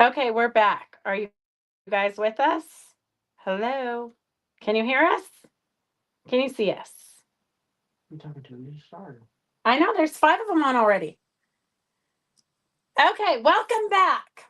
Okay, we're back. Are you guys with us? Hello. Can you hear us? Can you see us? I'm talking to you. Started. I know there's 5 of them on already. Okay, welcome back.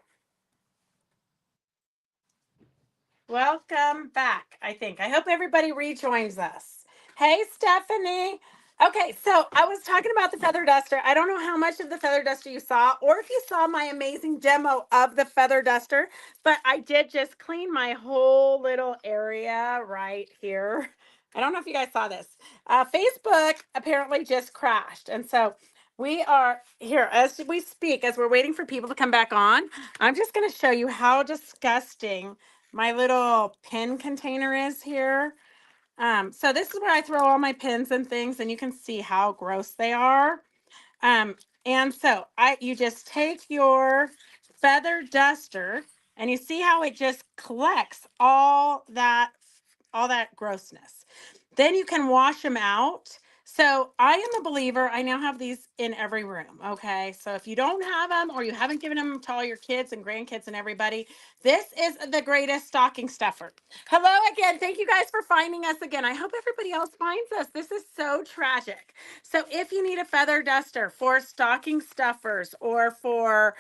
Welcome back, I think. I hope everybody rejoins us. Hey, Stephanie. Okay, so I was talking about the feather duster. I don't know how much of the feather duster you saw, or if you saw my amazing demo of the feather duster, but I did just clean my whole little area right here. I don't know if you guys saw this. Facebook apparently just crashed. And so we are here as we speak, as we're waiting for people to come back on. I'm just going to show you how disgusting my little pin container is here. So this is where I throw all my pins and things, and you can see how gross they are. Um, and so you just take your feather duster and you see how it just collects all that grossness. Then you can wash them out. So I am a believer. I now have these in every room. Okay. So if you don't have them or you haven't given them to all your kids and grandkids and everybody, this is the greatest stocking stuffer. Hello again. Thank you guys for finding us again. I hope everybody else finds us. This is so tragic. So if you need a feather duster for stocking stuffers or for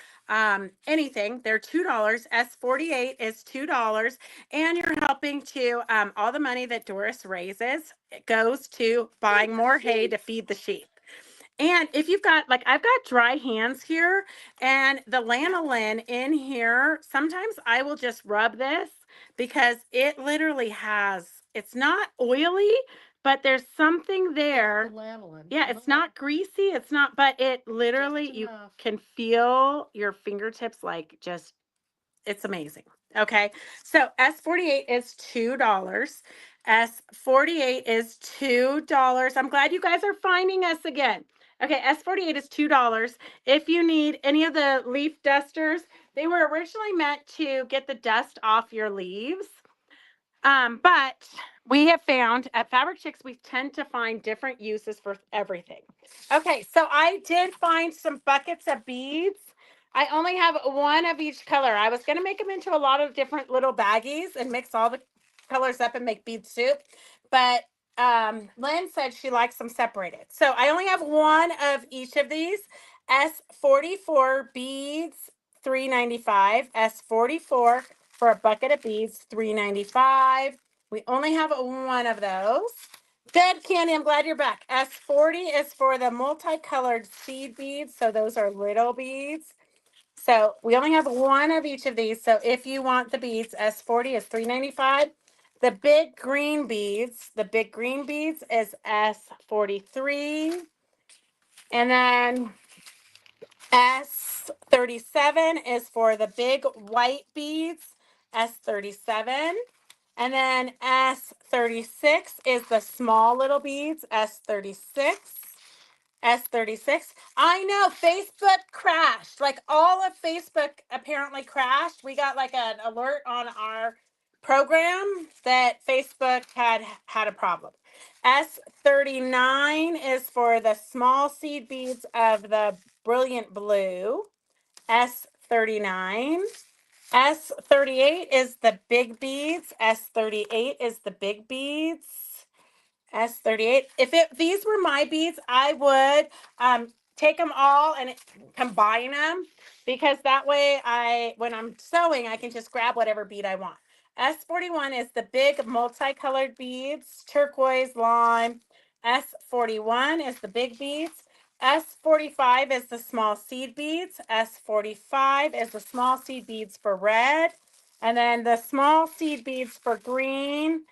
anything, they're $2. S48 is $2. And you're helping to all the money that Doris raises, it goes to buying more hay to feed the sheep. And if you've got, like, I've got dry hands here, and the lanolin in here, sometimes I will just rub this because it literally it's not oily, but there's something there. Lanolin. Yeah, it's not greasy. It's not, but it literally, you can feel your fingertips like just, it's amazing. Okay. So S48 is $2. S48 is $2. I'm glad you guys are finding us again. Okay, S48 is $2. If you need any of the leaf dusters, they were originally meant to get the dust off your leaves. But we have found at Fabric Chicks, we tend to find different uses for everything. Okay, so I did find some buckets of beads. I only have one of each color. I was going to make them into a lot of different little baggies and mix all the colors up and make bead soup. But Lynn said she likes them separated. So I only have one of each of these. S44 beads, $3.95. S44 for a bucket of beads, $3.95. We only have one of those. Good, Candy. I'm glad you're back. S40 is for the multicolored seed beads. So those are little beads. So we only have one of each of these. So if you want the beads, S40 is $3.95. The big green beads is S43. And then S37 is for the big white beads, S37. And then S36 is the small little beads, S36. S36. I know Facebook crashed. Like all of Facebook apparently crashed. We got like an alert on our program that Facebook had a problem. S39 is for the small seed beads of the brilliant blue. S39. S38 is the big beads. S38 is the big beads. S38. If these were my beads, I would take them all and combine them, because that way when I'm sewing, I can just grab whatever bead I want. S41 is the big multicolored beads, turquoise, lime. S41 is the big beads. S45 is the small seed beads. S45 is the small seed beads for red. And then the small seed beads for green.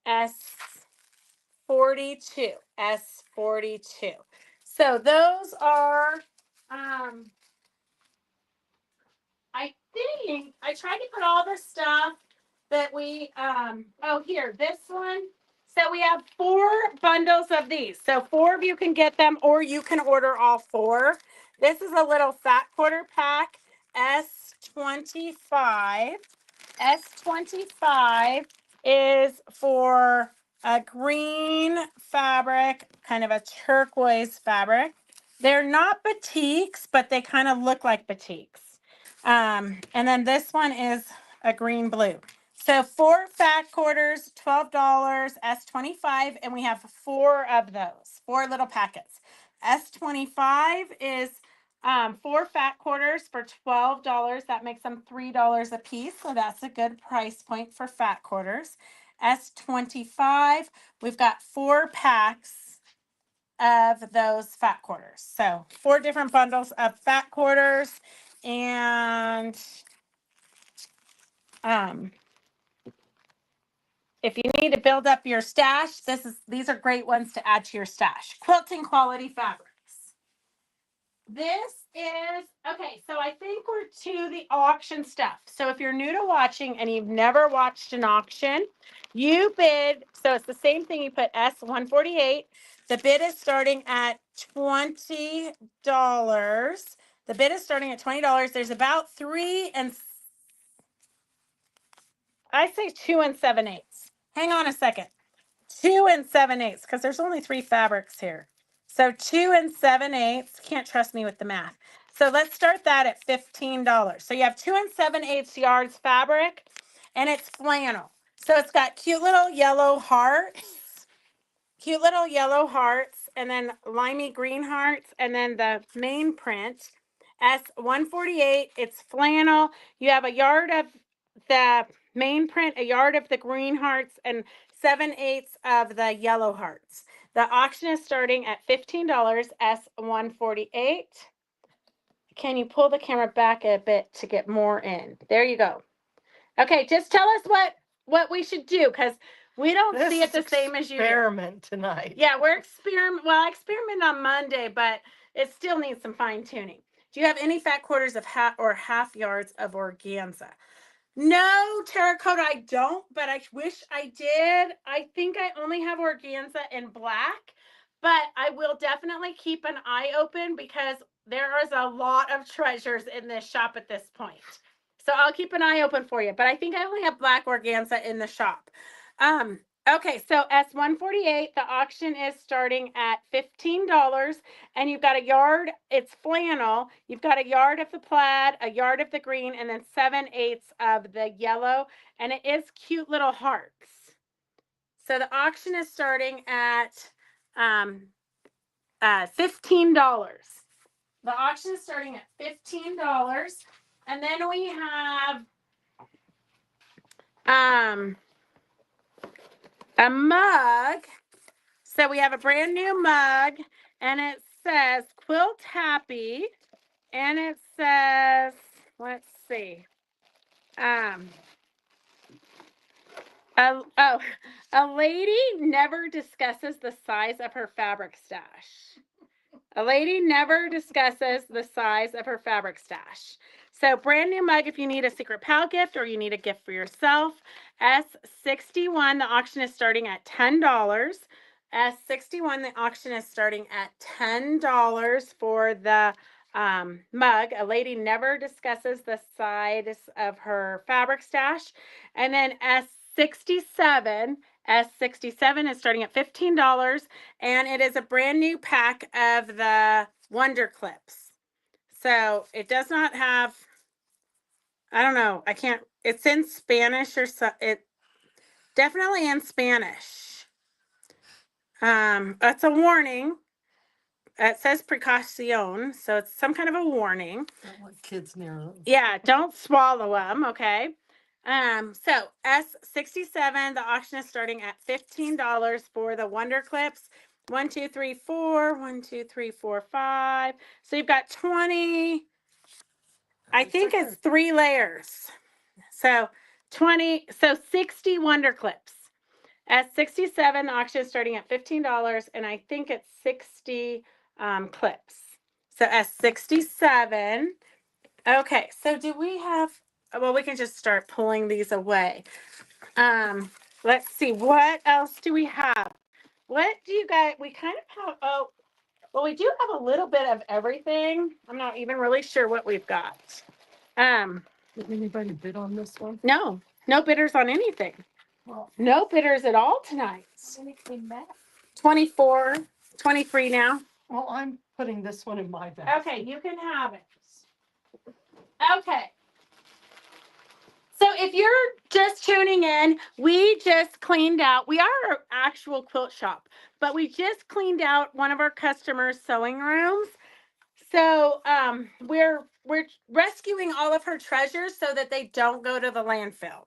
S42. S42. So those are, I think I tried to put all the stuff that oh, here, this one. So we have 4 bundles of these. So 4 of you can get them, or you can order all 4. This is a little fat quarter pack, S25. S25 is for a green fabric, kind of a turquoise fabric. They're not batiks, but they kind of look like batiks. And then this one is a green blue. So 4 fat quarters, $12, S25, and we have 4 of those, 4 little packets. S25 is 4 fat quarters for $12. That makes them $3 a piece. So that's a good price point for fat quarters. S25, we've got 4 packs of those fat quarters. So 4 different bundles of fat quarters. And if you need to build up your stash, these are great ones to add to your stash. Quilting quality fabrics. This is okay, so I think we're to the auction stuff. So if you're new to watching and you've never watched an auction, you bid, so it's the same thing, you put S148. The bid is starting at $20. The bid is starting at $20. There's about 3 and I say 2 7/8. Hang on a second. 2 7/8, because there's only 3 fabrics here. So 2 7/8. Can't trust me with the math. So let's start that at $15. So you have 2 7/8 yards fabric, and it's flannel. So it's got cute little yellow hearts, and then limey green hearts, and then the main print. S148, it's flannel. You have a yard of the main print, a yard of the green hearts, and 7/8 of the yellow hearts. The auction is starting at $15, S148. Can you pull the camera back a bit to get more in? There you go. Okay, just tell us what we should do, because we don't see it the same as you do. Experiment tonight. Yeah, we're I experiment on Monday, but it still needs some fine tuning. Do you have any fat quarters of half yards of organza? No, terracotta, I don't, but I wish I did. I think I only have organza in black, but I will definitely keep an eye open because there is a lot of treasures in this shop at this point. So I'll keep an eye open for you, but I think I only have black organza in the shop. Okay, so S148, the auction is starting at $15, and you've got a yard, it's flannel, you've got a yard of the plaid, a yard of the green, and then 7/8 of the yellow, and it is cute little hearts. So the auction is starting at $15. The auction is starting at $15, and then we have a mug. So we have a brand new mug, and it says Quilt Happy, and it says, let's see, a lady never discusses the size of her fabric stash. A lady never discusses the size of her fabric stash. So brand new mug if you need a Secret Pal gift or you need a gift for yourself. S61, the auction is starting at $10. S61, the auction is starting at $10 for the mug. A lady never discusses the size of her fabric stash. And then S67 is starting at $15, and it is a brand new pack of the Wonder Clips. So it does not have, I don't know, it's in Spanish or so, it definitely in Spanish. It's a warning. It says precaution, so it's some kind of a warning. Don't want kids near them. Yeah, don't swallow them, okay? So S67, the auction is starting at $15 for the Wonder Clips. 1, 2, 3, 4, 1, 2, 3, 4, 5. So you've got 20. I think it's 3 layers. So 60 Wonder Clips. S67, the auction is starting at $15, and I think it's 60 clips. So S67. Okay, so do we have, well, we can just start pulling these away. Let's see, what else do we have? What do you guys, we kind of have, well, we do have a little bit of everything. I'm not even really sure what we've got. Did anybody bid on this one? No bidders on anything. Well, No bidders at all tonight. 24, 23 now. well, I'm putting this one in my bag. Okay, you can have it. Okay. So if you're just tuning in, we just cleaned out, we are an actual quilt shop, but we just cleaned out one of our customers' sewing rooms. So we're rescuing all of her treasures so that they don't go to the landfill.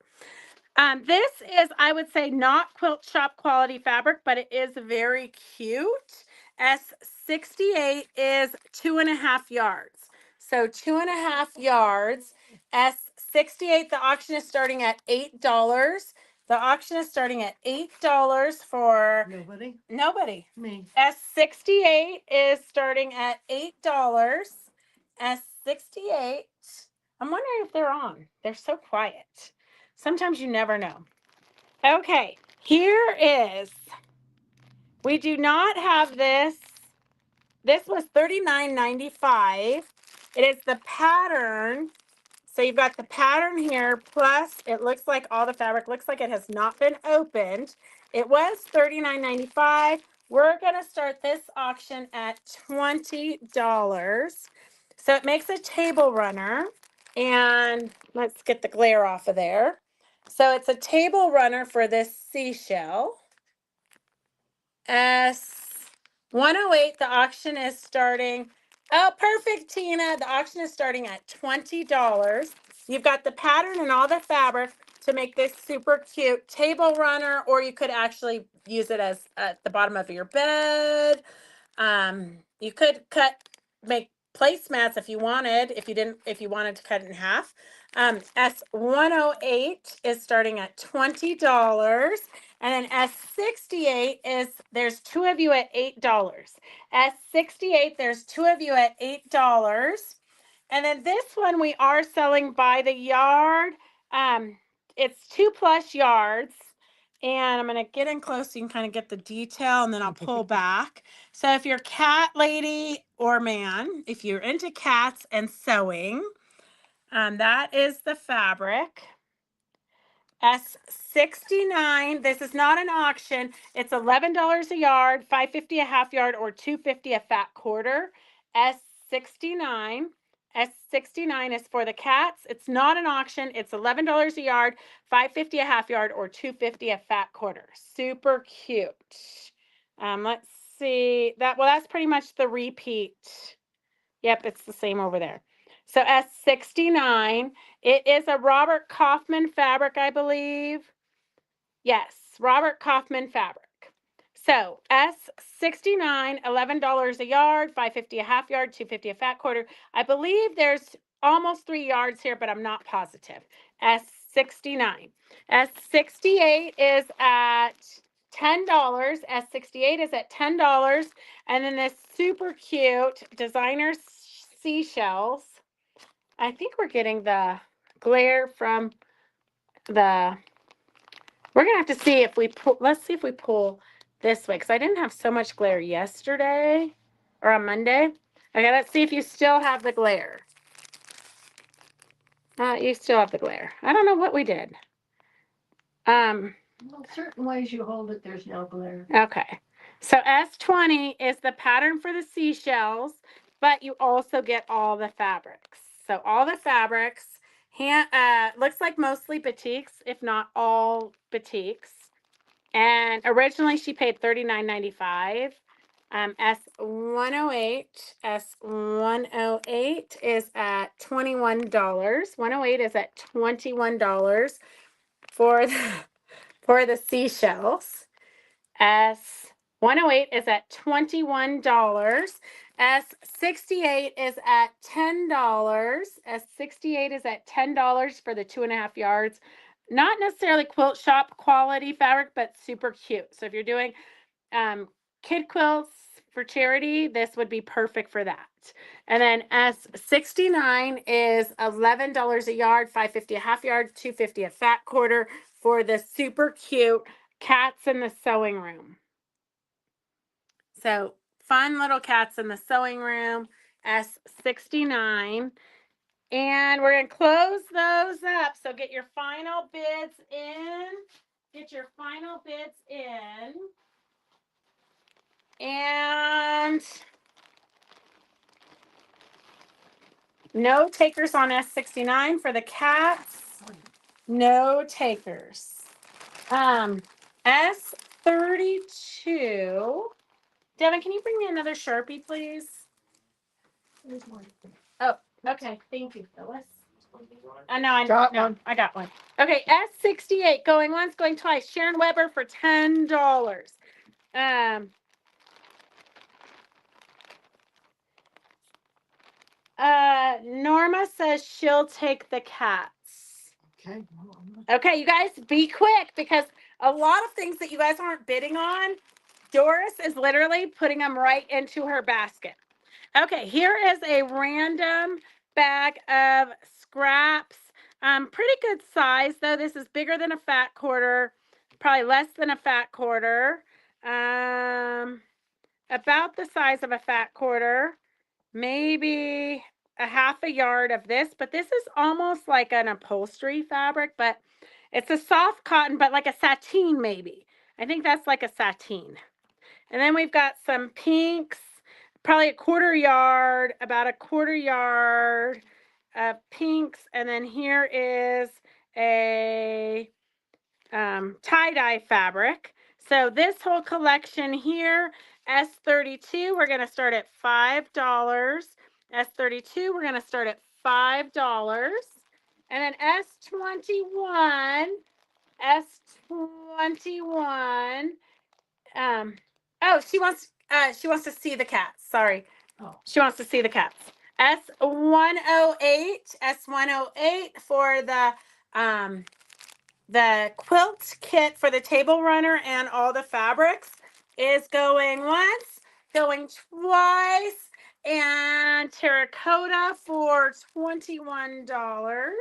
This is, I would say, not quilt shop quality fabric, but it is very cute. S68 is 2.5 yards. So 2.5 yards. S68, the auction is starting at $8. The auction is starting at $8 for nobody. Me. S68 is starting at $8. S68. I'm wondering if they're on. They're so quiet. Sometimes you never know. Okay, here is, we do not have this. This was $39.95. It is the pattern. So you've got the pattern here, plus it looks like all the fabric looks like it has not been opened. It was $39.95. We're going to start this auction at $20. So it makes a table runner. And let's get the glare off of there. So it's a table runner for this seashell. S108, the auction is starting. Oh, perfect, Tina. The auction is starting at $20. You've got the pattern and all the fabric to make this super cute table runner, or you could actually use it as at the bottom of your bed. You could make placemats if you wanted, if you wanted to cut it in half. S108 is starting at $20. And then S68 is, there's two of you at $8. S68, there's two of you at $8. And then this one we are selling by the yard. It's 2+ yards. And I'm going to get in close so you can kind of get the detail, and then I'll pull back. So if you're cat lady or man, if you're into cats and sewing, that is the fabric. S69, this is not an auction. It's $11 a yard, $5.50 a half yard, or $2.50 a fat quarter. S69. S69 is for the cats. It's not an auction. It's $11 a yard, $5.50 a half yard, or $2.50 a fat quarter. Super cute. Let's see. That's pretty much the repeat. Yep, it's the same over there. So S69, it is a Robert Kaufman fabric, I believe. Yes, Robert Kaufman fabric. So S69, $11 a yard, $5.50 a half yard, $2.50 a fat quarter. I believe there's almost 3 yards here, but I'm not positive. S69. S68 is at $10. S68 is at $10. And then this super cute designer seashells. I think we're getting the glare from the, we're going to have to see if we pull, let's see if we pull this way, because I didn't have so much glare yesterday or on Monday. Okay, let's see if you still have the glare. You still have the glare. I don't know what we did. Well, certain ways you hold it, there's no glare. Okay. So S20 is the pattern for the seashells, but you also get all the fabrics. So all the fabrics, looks like mostly batiks, if not all batiks. And originally she paid $39.95. S108 is at $21. 108 is at $21 for the seashells. S108 is at $21. S68 is at $10. S68 is at $10 for the 2.5 yards. Not necessarily quilt shop quality fabric, but super cute. So if you're doing kid quilts for charity, this would be perfect for that. And then S69 is $11 a yard, $5.50 a half yard, $2.50 a fat quarter for the super cute cats in the sewing room. So fun little cats in the sewing room, S69. And we're going to close those up. So get your final bids in. Get your final bids in. And No takers on S69 for the cats. No takers. S32. Devin, can you bring me another Sharpie, please? Oh, okay. Thank you, Phyllis. I know. I Got no, one. I got one. Okay, S68 going once, going twice. Sharon Weber for $10. Norma says she'll take the cats. Okay. Okay, you guys be quick because a lot of things that you guys aren't bidding on, Doris is literally putting them right into her basket. Okay, here is a random bag of scraps. Pretty good size though. This is bigger than a fat quarter, probably less than a fat quarter. About the size of a fat quarter, maybe a half a yard of this, but this is almost like an upholstery fabric, but it's a soft cotton, but like a sateen maybe. I think that's like a sateen. And then we've got some pinks, probably a quarter yard, about a quarter yard of pinks. And then here is a tie-dye fabric. So this whole collection here, S32, we're going to start at $5. S32, we're going to start at $5. And then S21, S21, oh, she wants to see the cats. Sorry. Oh. She wants to see the cats. S108, S108 for the quilt kit for the table runner and all the fabrics is going once, going twice, and terracotta for $21.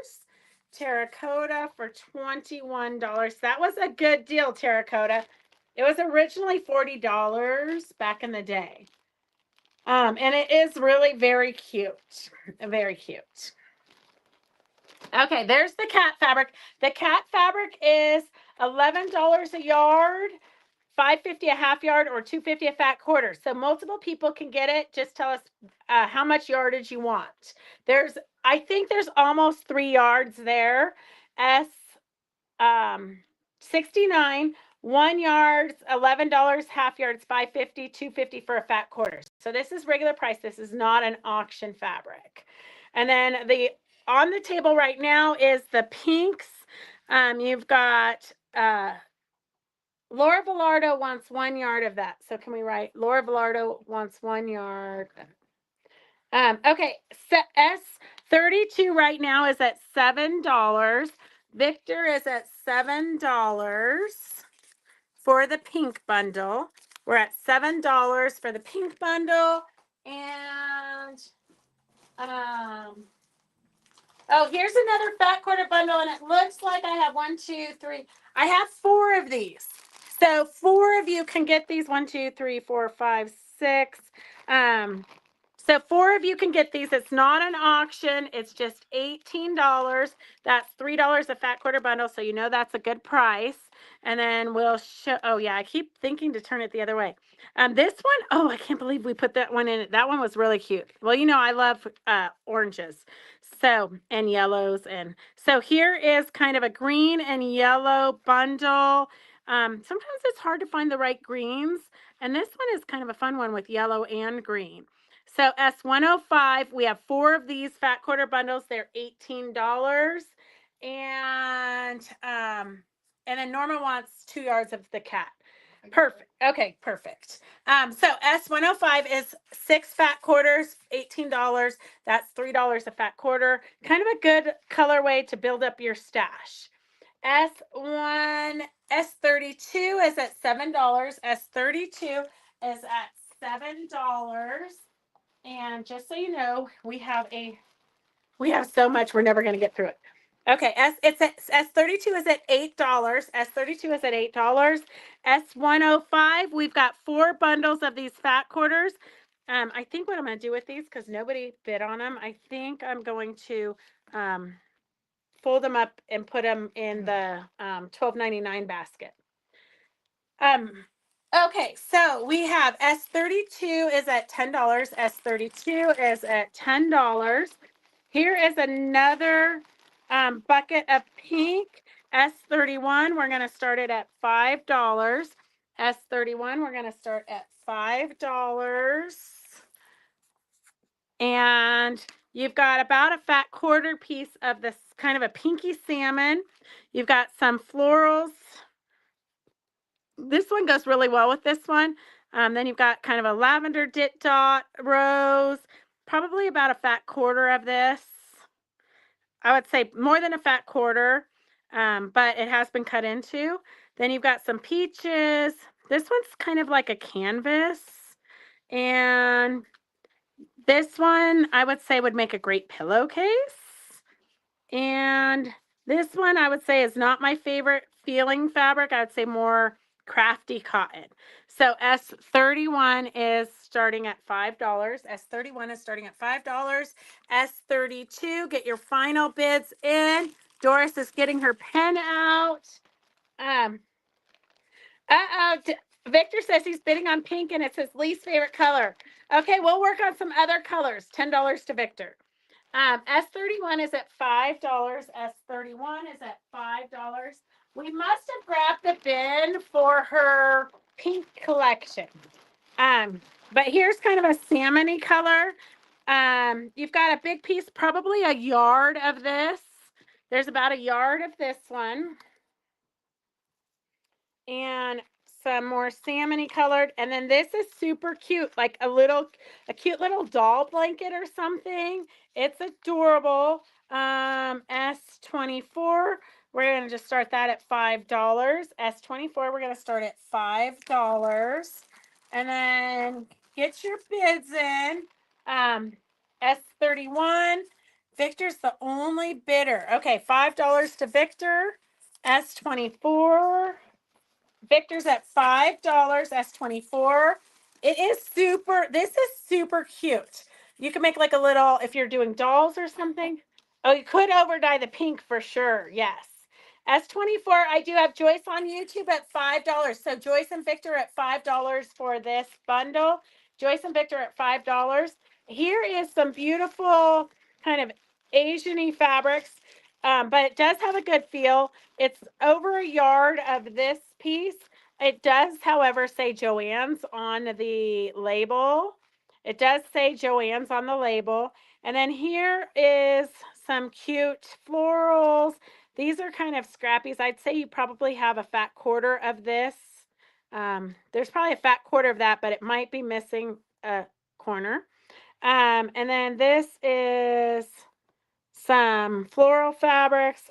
Terracotta for $21. That was a good deal, terracotta. It was originally $40 back in the day. And it is really very cute. Very cute. Okay, there's the cat fabric. The cat fabric is $11 a yard, $5.50 a half yard, or $2.50 a fat quarter. So multiple people can get it. Just tell us how much yardage you want. I think there's almost 3 yards there. S69, 1 yard, $11, half yards, $5.50, $2.50 for a fat quarter. So this is regular price. This is not an auction fabric. And then on the table right now is the pinks. You've got Laura Villardo wants 1 yard of that. So can we write Laura Villardo wants 1 yard? Okay, so S32 right now is at $7. Victor is at $7 for the pink bundle. We're at $7 for the pink bundle. And oh, here's another fat quarter bundle, and it looks like I have 1, 2, 3. I have 4 of these. So 4 of you can get these. 1, 2, 3, 4, 5, 6. So 4 of you can get these. It's not an auction. It's just $18. That's $3 a fat quarter bundle. So you know that's a good price. And then we'll show, oh yeah, I keep thinking to turn it the other way. This one, oh, I can't believe we put that one in. That one was really cute. Well, you know, I love oranges. So, and yellows. And so here is kind of a green and yellow bundle. Sometimes it's hard to find the right greens. And this one is kind of a fun one with yellow and green. So S105, we have 4 of these fat quarter bundles. They're $18. And then Norma wants 2 yards of the cat. Perfect. Okay, perfect. So S105 is 6 fat quarters, $18. That's $3 a fat quarter. Kind of a good colorway to build up your stash. S32 is at $7. S32 is at $7. And just so you know, we have so much, we're never going to get through it. Okay, S32 is at $8. S32 is at $8. S105, we've got 4 bundles of these fat quarters. I think what I'm going to do with these, because nobody bid on them, I think I'm going to fold them up and put them in the $12.99 basket. Okay, so we have S32 is at $10. S32 is at $10. Here is another bucket of pink. S31, we're going to start it at $5. S31, we're going to start at $5. And you've got about a fat quarter piece of this kind of a pinky salmon. You've got some florals. This one goes really well with this one. Then you've got kind of a lavender dit dot rose, probably about a fat quarter of this. I would say more than a fat quarter, but it has been cut into. Then you've got some peaches. This one's kind of like a canvas. And this one, I would say, would make a great pillowcase. And this one, I would say, is not my favorite feeling fabric. I would say more crafty cotton. So S31 is starting at $5. S31 is starting at $5. S32, get your final bids in. Doris is getting her pen out. Victor says he's bidding on pink and it's his least favorite color. Okay, we'll work on some other colors. $10 to Victor. S31 is at $5. S31 is at $5. We must have grabbed the bin for her pink collection. But here's kind of a salmon-y color. You've got a big piece, probably a yard of this. There's about a yard of this one. And some more salmon-y colored. And then this is super cute, like a cute little doll blanket or something. It's adorable. S24, we're going to just start that at $5. S24, we're going to start at $5. And then get your bids in. S31, Victor's the only bidder. Okay, $5 to Victor. S24, Victor's at $5. S24. This is super cute. You can make like a little, if you're doing dolls or something. Oh, you could over dye the pink for sure. Yes. S24, I do have Joyce on YouTube at $5. So Joyce and Victor at $5 for this bundle. Joyce and Victor at $5. Here is some beautiful kind of Asian-y fabrics, but it does have a good feel. It's over a yard of this piece. It does, however, say Joann's on the label. It does say Joann's on the label. And then here is some cute florals. These are kind of scrappies. I'd say you probably have a fat quarter of this. There's probably a fat quarter of that, but it might be missing a corner. And then this is some floral fabrics,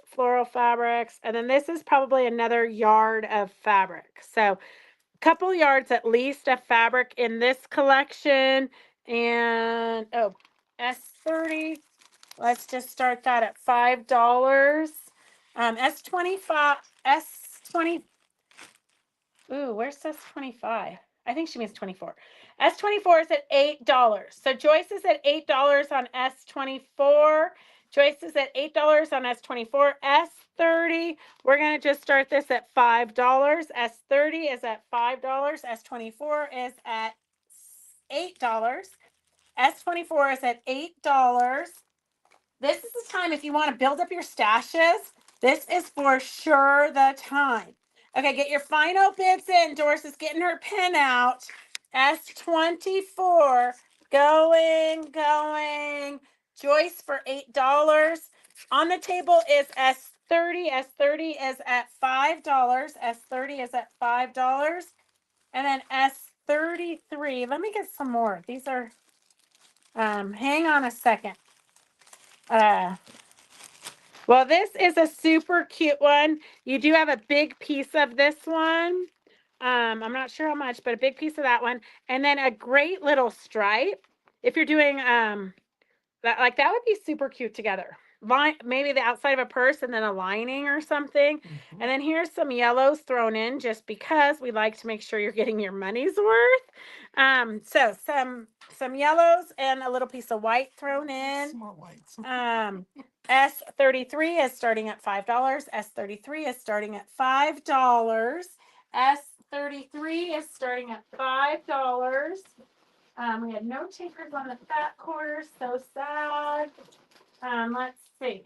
and then this is probably another yard of fabric. So a couple yards at least of fabric in this collection. And oh, S30, let's just start that at $5. S25, S20, ooh, where's S25? I think she means 24. S24 is at $8. So Joyce is at $8 on S24. Joyce is at $8 on S24. S30, we're going to just start this at $5. S30 is at $5. S24 is at $8. S24 is at $8. This is the time if you want to build up your stashes. This is for sure the time. Okay, get your final bids in. Doris is getting her pen out. S24, going. Joyce for $8. On the table is S30. S30 is at $5. S30 is at $5. And then S33. Let me get some more. These are, hang on a second. Well, this is a super cute one. You do have a big piece of this one. I'm not sure how much, but a big piece of that one. And then a great little stripe. If you're doing that would be super cute together. Maybe the outside of a purse and then a lining or something. Mm-hmm. And then here's some yellows thrown in just because we like to make sure you're getting your money's worth. So some yellows and a little piece of white thrown in. More whites. S33 is starting at $5. S33 is starting at $5. S33 is starting at $5. We had no takers on the fat quarter. So sad. Let's see.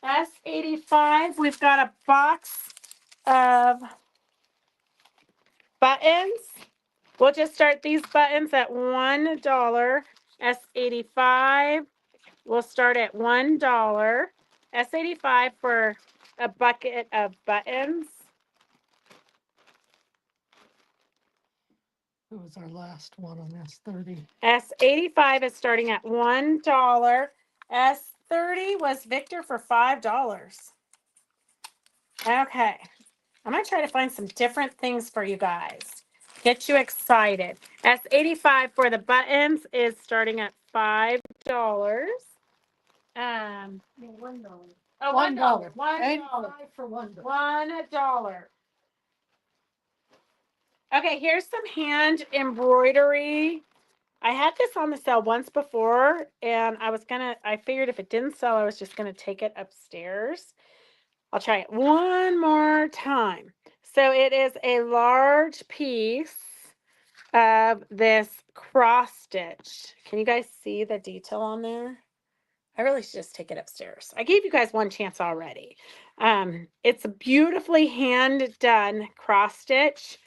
S85, we've got a box of buttons. We'll just start these buttons at $1. S85, we'll start at $1. S85 for a bucket of buttons. It was our last one on S30. S85 is starting at $1. S30 was Victor for $5. Okay. I'm going to try to find some different things for you guys. Get you excited. S85 for the buttons is starting at $5. $1. Oh, $1. $1. $1 for $1. $1. Okay, here's some hand embroidery. I had this on the sale once before, and I figured if it didn't sell, I was just gonna take it upstairs. I'll try it one more time. So it is a large piece of this cross stitch. Can you guys see the detail on there? I really should just take it upstairs. I gave you guys one chance already. It's a beautifully hand done cross stitch.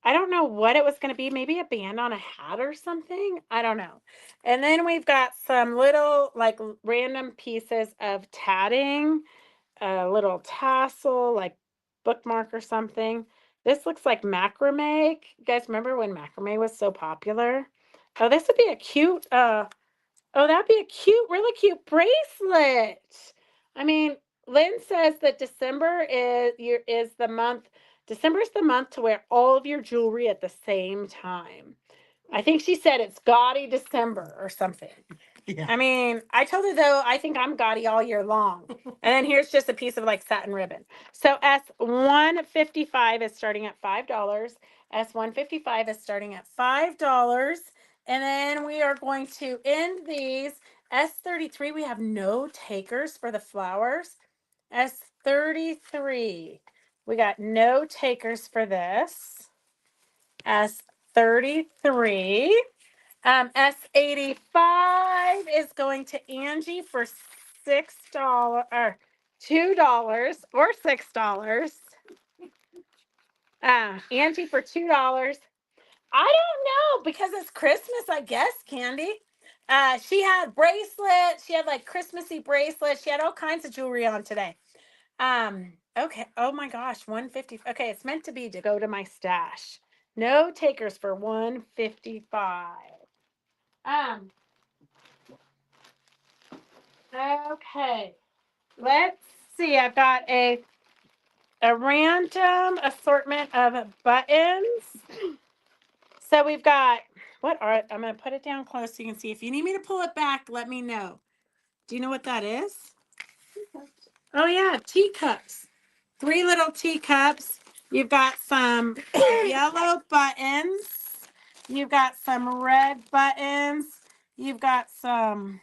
I don't know what it was going to be. Maybe a band on a hat or something. I don't know. And then we've got some little like random pieces of tatting, a little tassel, like bookmark or something. This looks like macrame. You guys remember when macrame was so popular? Oh, this would be a cute, oh, that'd be a cute, really cute bracelet. I mean, Lynn says that December is the month to wear all of your jewelry at the same time. I think she said it's gaudy December or something. Yeah. I mean, I told her though, I think I'm gaudy all year long. And then here's just a piece of like satin ribbon. So S155 is starting at $5. S155 is starting at $5. And then we are going to end these. S33, we have no takers for the flowers. S33, we got no takers for this. S33. S85 is going to Angie for $6 or $2 or $6. Angie for $2. I don't know because it's Christmas, I guess, Candy. She had bracelets. She had like Christmassy bracelets. She had all kinds of jewelry on today. Okay. Oh my gosh, 150. Okay, it's meant to be to go to my stash. No takers for 155. Okay. Let's see. I've got a random assortment of buttons. So we've got I'm going to put it down close so you can see. If you need me to pull it back, let me know. Do you know what that is? Oh yeah, teacups. 3 little teacups. You've got some yellow buttons. You've got some red buttons. You've got some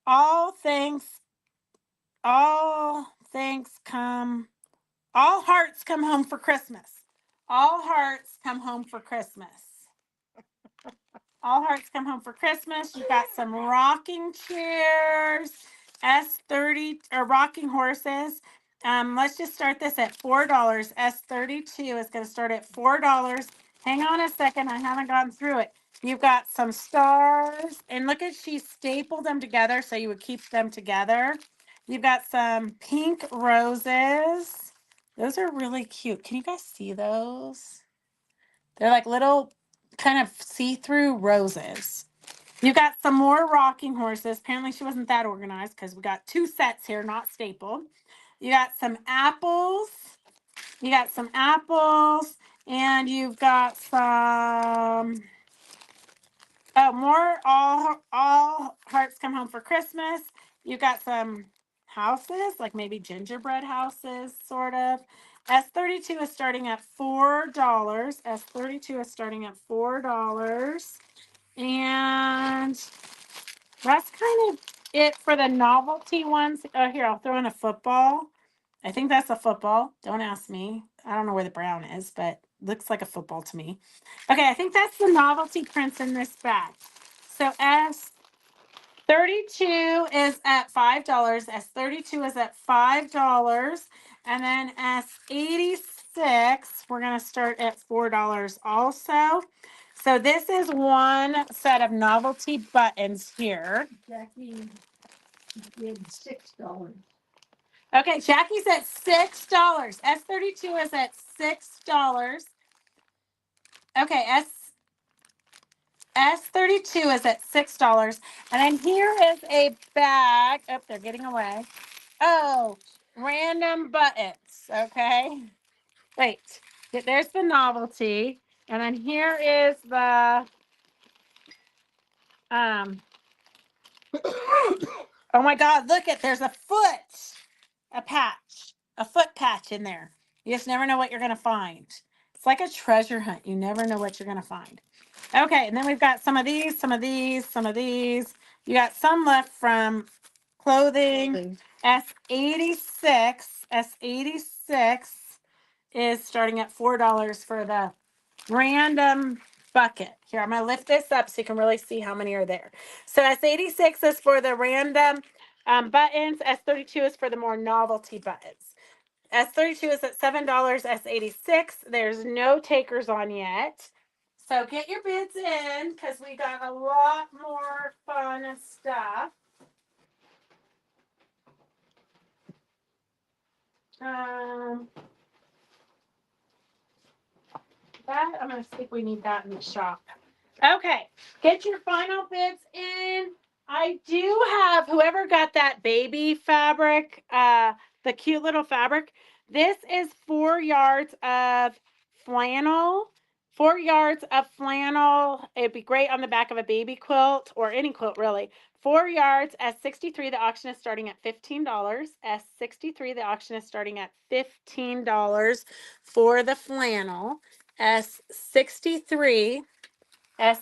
all hearts come home for Christmas. All hearts come home for Christmas. All hearts come home for Christmas. You've got some rocking chairs, S30 or rocking horses. Let's just start this at $4. S32 is going to start at $4. Hang on a second. I haven't gone through it. You've got some stars, and look at she stapled them together so you would keep them together. You've got some pink roses. Those are really cute. Can you guys see those? They're like little kind of see-through roses. You got some more rocking horses. Apparently she wasn't that organized because we got 2 sets here, not stapled. You got some apples. And you've got some more all hearts come home for Christmas. You got some houses, like maybe gingerbread houses, sort of. S32 is starting at $4. S32 is starting at $4. And that's kind of it for the novelty ones. Oh, here, I'll throw in a football. I think that's a football. Don't ask me. I don't know where the brown is, but looks like a football to me. Okay, I think that's the novelty prints in this bag. So 32 is at $5. S32 is at $5. And then S86, we're going to start at $4 also. So this is one set of novelty buttons here. Jackie did $6. Okay, Jackie's at $6. S32 is at $6. Okay, S32 is at $6. And then here is a bag. Oh, they're getting away. Oh, random buttons. Okay. Wait. There's the novelty. And then here is the oh my God, look at there's a foot patch in there. You just never know what you're gonna find. It's like a treasure hunt. You never know what you're gonna find. Okay, and then we've got some of these, some of these, some of these. You got some left from clothing. S86. S86 is starting at $4 for the random bucket. Here, I'm going to lift this up so you can really see how many are there. So S86 is for the random buttons. S32 is for the more novelty buttons. S32 is at $7. S86, there's no takers on yet. So get your bids in because we got a lot more fun stuff. That I'm gonna see if we need that in the shop. Okay, get your final bids in. I do have whoever got that baby fabric, the cute little fabric. This is 4 yards of flannel. 4 yards of flannel. It'd be great on the back of a baby quilt or any quilt, really. 4 yards. S63, the auction is starting at $15. S63, the auction is starting at $15 for the flannel. S63 is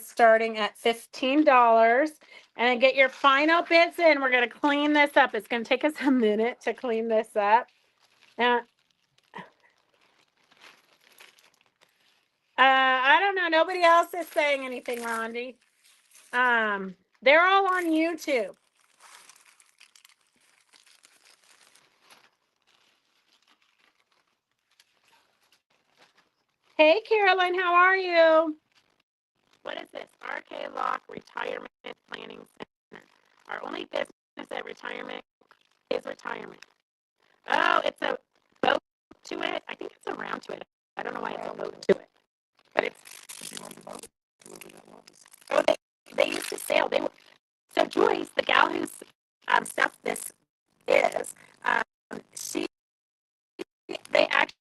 starting at $15. And then get your final bids in. We're going to clean this up. It's going to take us a minute to clean this up. I don't know. Nobody else is saying anything, Rondi. They're all on YouTube. Hey, Carolyn, how are you? What is this? RK Lock Retirement Planning Center. Our only business at retirement is retirement. Oh, it's a boat to it. I think it's a round to it. I don't know why it's a boat to it, but it's. Oh, they used to sail. So Joyce, the gal whose stuff this is, they actually.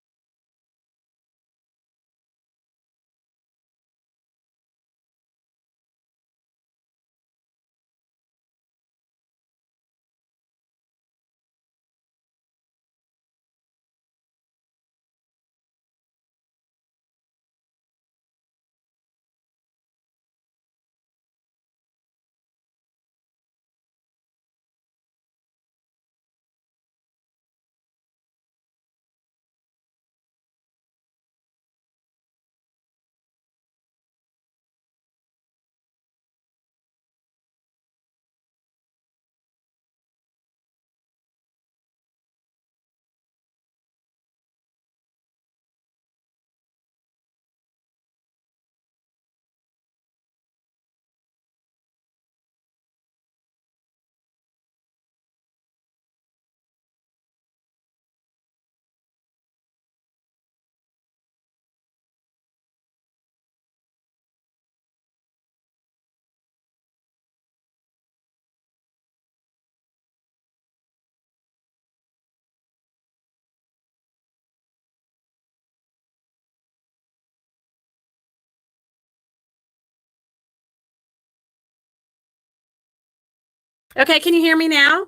Okay, can you hear me now?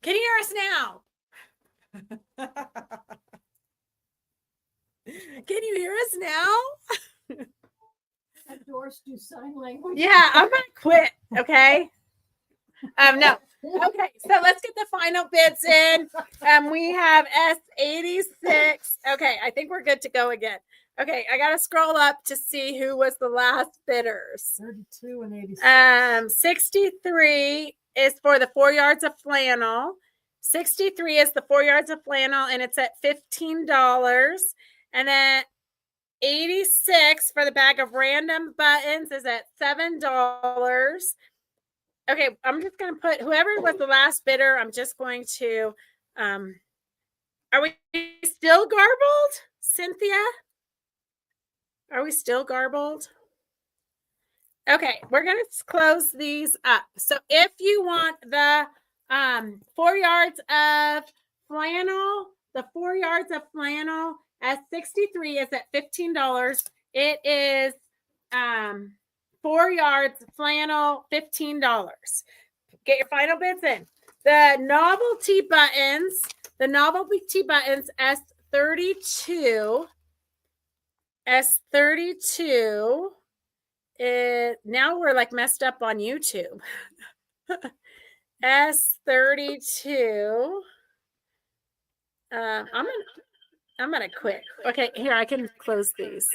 Can you hear us now? Can you hear us now? Doors do sign language. Yeah, I'm gonna quit. Okay. No. Okay, so let's get the final bids in. We have S86. Okay, I think we're good to go again. Okay, I gotta scroll up to see who was the last bidders. 32 and 86. 63 is for the 4 yards of flannel. 63 is the 4 yards of flannel, and it's at $15. And then 86 for the bag of random buttons is at $7. Okay, I'm just gonna put whoever was the last bidder. I'm just going to. Are we still garbled, Cynthia? Are we still garbled? Okay, we're going to close these up. So if you want the 4 yards of flannel, the 4 yards of flannel at 63 is at $15. It is 4 yards flannel, $15. Get your final bids in. The novelty buttons S32. S32. Now we're like messed up on YouTube. S32. I'm gonna quit. Okay, here I can close these.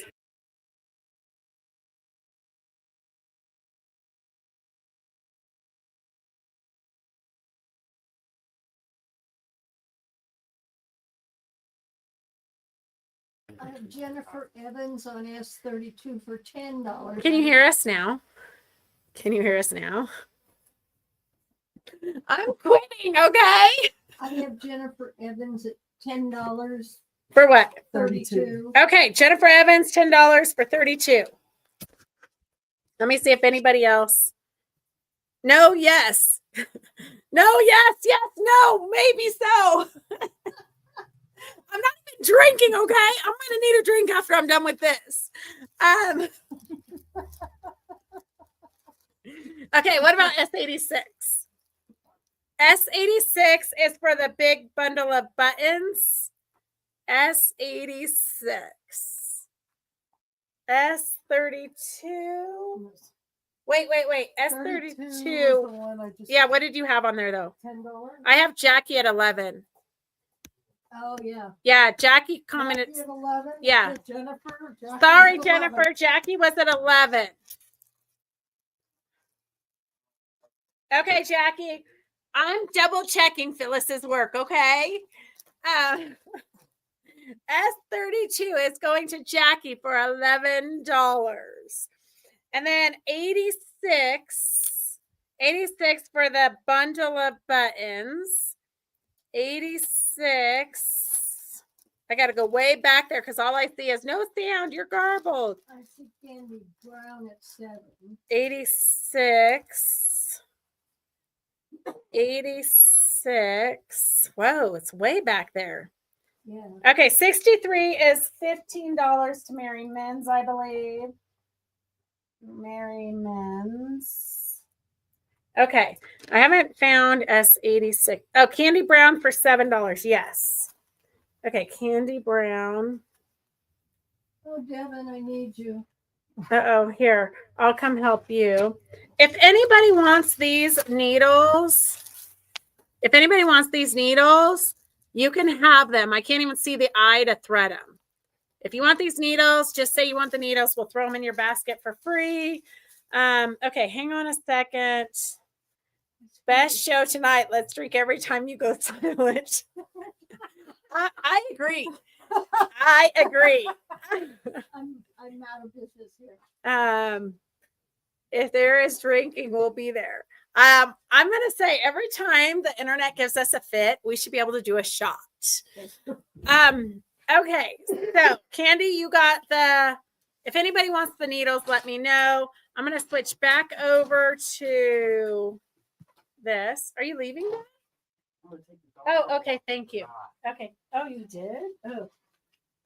I have Jennifer Evans on S32 for $10. Can you hear us now? Can you hear us now? I'm quitting, okay? I have Jennifer Evans at $10. For what? 32. Okay, Jennifer Evans, $10 for 32. Let me see if anybody else. No, yes. No, yes, no, maybe so. I'm not even drinking, okay? I'm gonna need a drink after I'm done with this. Okay, what about S86? S86 is for the big bundle of buttons. S86. S32. Wait. S32. Yeah, what did you have on there though? $10. I have Jackie at 11. Oh yeah. Yeah, Jackie commented. Jackie at 11. Yeah. Jennifer. Jackie Sorry, at 11. Jennifer. Jackie was at 11. Okay, Jackie. I'm double checking Phyllis's work, okay? S32 is going to Jackie for $11. And then 86 for the bundle of buttons. 86. I got to go way back there because all I see is no sound. You're garbled. I see Candy Brown at 7. 86. 86. Whoa, it's way back there. Yeah. Okay, 63 is $15 to Mary Men's, I believe. Mary Men's. Okay, I haven't found S86. Oh, Candy Brown for $7. Yes. Okay, Candy Brown. Oh, Devin, I need you. Uh-oh, here. I'll come help you. If anybody wants these needles, you can have them. I can't even see the eye to thread them. If you want these needles, just say you want the needles. We'll throw them in your basket for free. Okay, hang on a second. Best show tonight. Let's drink every time you go silent. I agree. I agree. I'm out of business here. If there is drinking, we'll be there. I'm gonna say every time the internet gives us a fit, we should be able to do a shot. Okay, so Candy, you got the. If anybody wants the needles, let me know. I'm gonna switch back over to this. Are you leaving now? Oh, okay. Thank you. Okay. Oh, you did? Oh.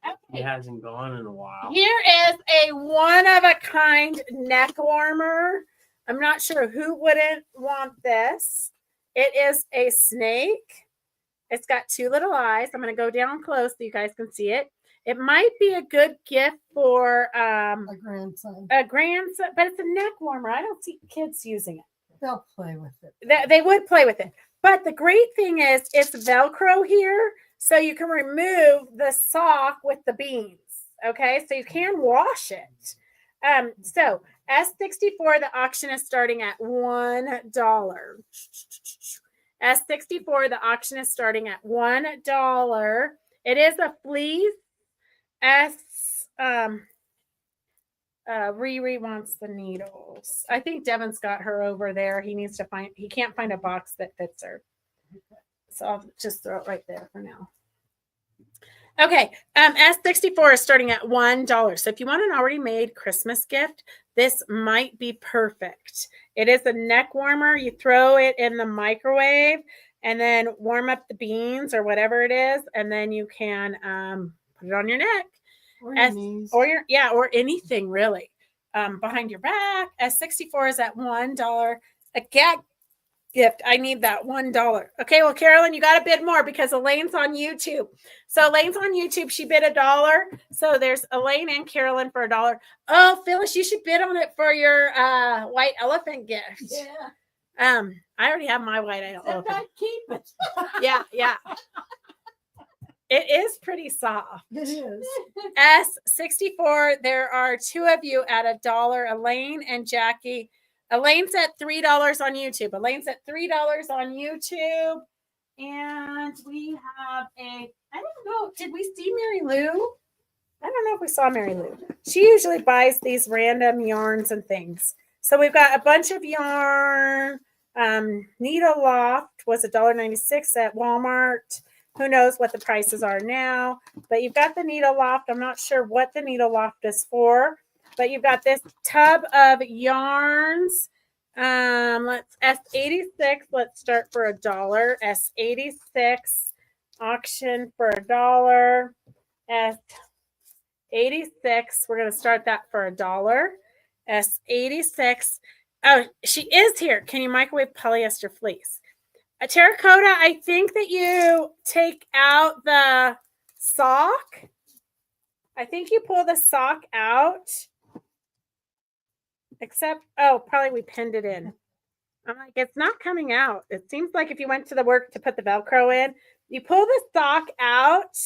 Okay. He hasn't gone in a while. Here is a one-of-a-kind neck warmer. I'm not sure who wouldn't want this. It is a snake. It's got two little eyes. I'm going to go down close so you guys can see it. It might be a good gift for A grandson. a grandson, but it's a neck warmer. I don't see kids using it. They'll play with it. They would play with it. But the great thing is it's Velcro here, so you can remove the sock with the beans. Okay, so you can wash it. So S64, the auction is starting at $1. S64, the auction is starting at $1. It is a fleece. Riri wants the needles. I think Devin's got her over there. He can't find a box that fits her. So I'll just throw it right there for now. Okay, S64 is starting at $1. So if you want an already made Christmas gift, this might be perfect. It is a neck warmer. You throw it in the microwave and then warm up the beans or whatever it is, and then you can put it on your neck. Or your knees. Or anything really. Behind your back. S64 is at $1. A gag gift. I need that $1. Okay, well, Carolyn, you got to bid more because Elaine's on YouTube. So Elaine's on YouTube. She bid $1. So there's Elaine and Carolyn for $1. Oh, Phyllis, you should bid on it for your white elephant gift. Yeah. I already have my white elephant. Sometimes keep it. Yeah. It is pretty soft. It is. S64, there are two of you at $1, Elaine and Jackie. Elaine's at $3 on YouTube. Elaine's at $3 on YouTube. And we have I don't know, did we see Mary Lou? I don't know if we saw Mary Lou. She usually buys these random yarns and things. So we've got a bunch of yarn. Needle Loft was $1.96 at Walmart. Who knows what the prices are now, but you've got the Needle Loft. I'm not sure what the Needle Loft is for, but you've got this tub of yarns. Let's S86. Let's start for $1. S86 auction for $1. S86. We're going to start that for $1. S86. Oh, she is here. Can you microwave polyester fleece? A terracotta, I think that you take out the sock. I think you pull the sock out. Except, probably we pinned it in. I'm like, it's not coming out. It seems like if you went to the work to put the Velcro in, you pull the sock out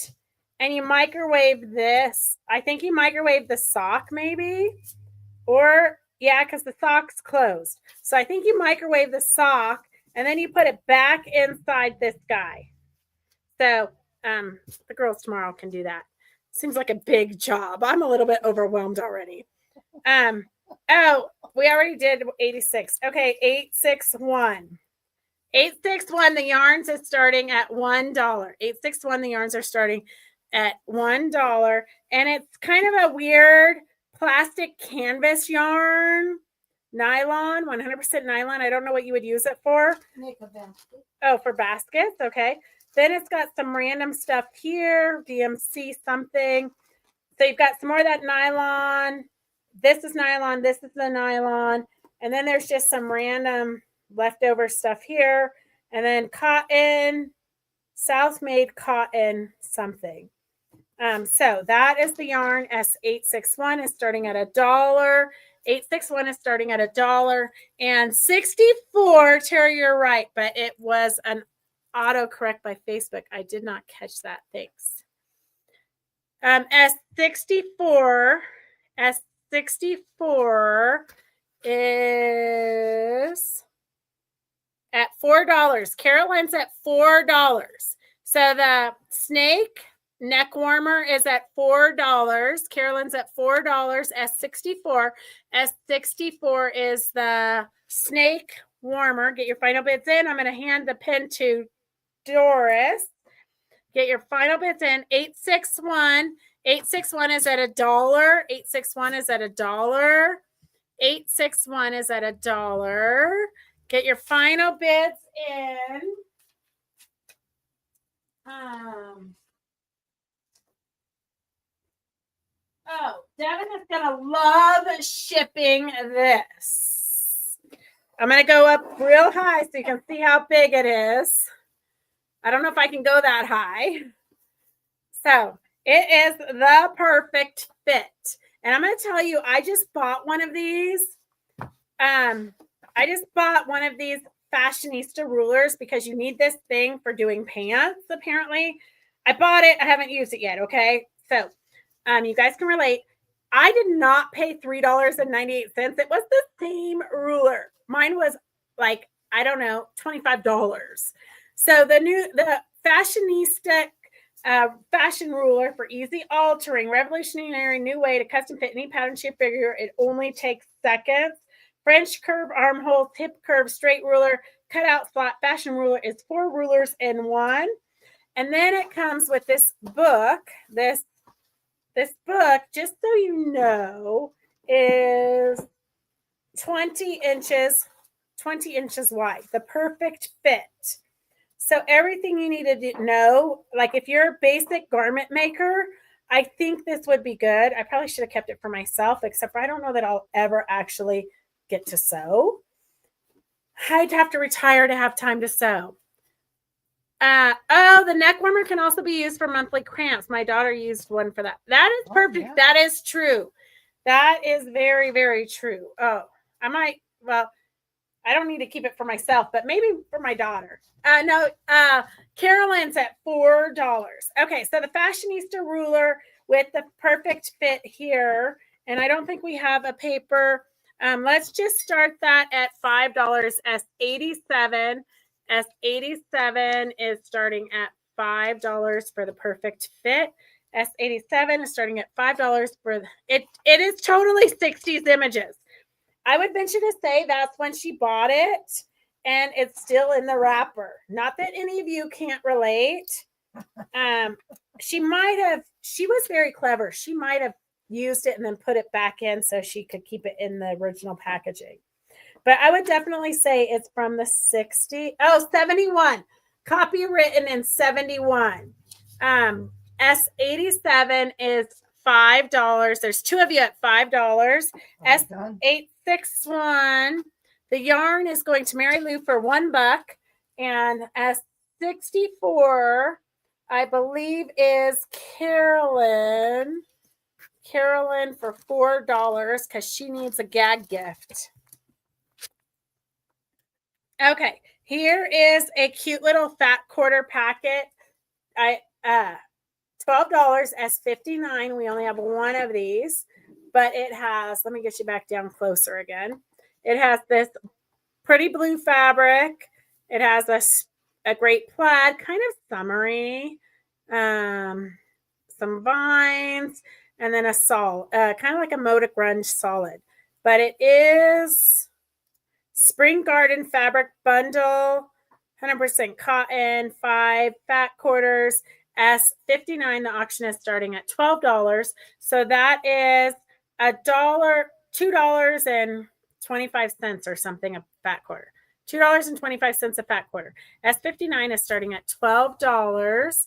and you microwave this. I think you microwave the sock maybe. Or, yeah, because the sock's closed. So I think you microwave the sock. And then you put it back inside this guy. So the girls tomorrow can do that. Seems like a big job. I'm a little bit overwhelmed already. We already did 86. Okay, 861. 861, the yarns is starting at $1. 861, the yarns are starting at $1. And it's kind of a weird plastic canvas yarn. Nylon, 100% nylon. I don't know what you would use it for. Make a basket. Oh, for baskets. Okay. Then it's got some random stuff here. DMC something. So you've got some more of that nylon. This is nylon. This is the nylon. And then there's just some random leftover stuff here. And then cotton, South-made cotton something. So that is the yarn. S861 is starting at $1. 861 is starting at $1. And 64, Terry, you're right, but it was an autocorrect by Facebook. I did not catch that. Thanks. S64 is at $4. Caroline's at $4. So the snake neck warmer is at $4. Carolyn's at $4. S64. S64 is the snake warmer. Get your final bids in. I'm going to hand the pin to Doris. Get your final bids in. 861. 861 is at $1. 861 is at $1. 861 is at $1. Get your final bids in. Devin is going to love shipping this. I'm going to go up real high so you can see how big it is. I don't know if I can go that high. So it is the perfect fit. And I'm going to tell you, I just bought one of these. I just bought one of these fashionista rulers because you need this thing for doing pants, apparently. I bought it. I haven't used it yet, okay? So You guys can relate. I did not pay $3.98. It was the same ruler. Mine was like, I don't know, $25. So the fashionista fashion ruler for easy altering, revolutionary new way to custom fit any pattern shape figure. It only takes seconds. French curve, armhole, hip curve, straight ruler, cutout slot, fashion ruler is 4 rulers in one. And then it comes with this book. This book, just so you know, is 20 inches wide, the perfect fit. So everything you need to know, like if you're a basic garment maker, I think this would be good. I probably should have kept it for myself, except for I don't know that I'll ever actually get to sew. I'd have to retire to have time to sew. The neck warmer can also be used for monthly cramps. My daughter used one for that. That is perfect. yeah. That is true. That is very, very true. Oh, I don't need to keep it for myself, but maybe for my daughter. Carolyn's at $4. Okay, so the fashionista ruler with the perfect fit here. And I don't think we have a paper. Let's just start that at $5. S87. S87 is starting at $5 for the perfect fit. S87 is starting at $5 for it. It is totally 60s images. I would venture to say that's when she bought it, and it's still in the wrapper. Not that any of you can't relate. She was very clever. She might have used it and then put it back in so she could keep it in the original packaging. But I would definitely say it's from the 71. Copywritten in 71. S87 is $5. There's 2 of you at $5. S861. The yarn is going to Mary Lou for $1. And S64, I believe, is Carolyn. Carolyn for $4 because she needs a gag gift. Okay, here is a cute little fat quarter packet. $12 S59. We only have one of these, but it has, let me get you back down closer again. It has this pretty blue fabric. It has a great plaid, kind of summery, some vines, and then a kind of like a Moda Grunge solid. But it is Spring Garden fabric bundle, 100% cotton, 5 fat quarters, S59. The auction is starting at $12. So that is $2.25 or something a fat quarter. $2.25 a fat quarter. S59 is starting at $12.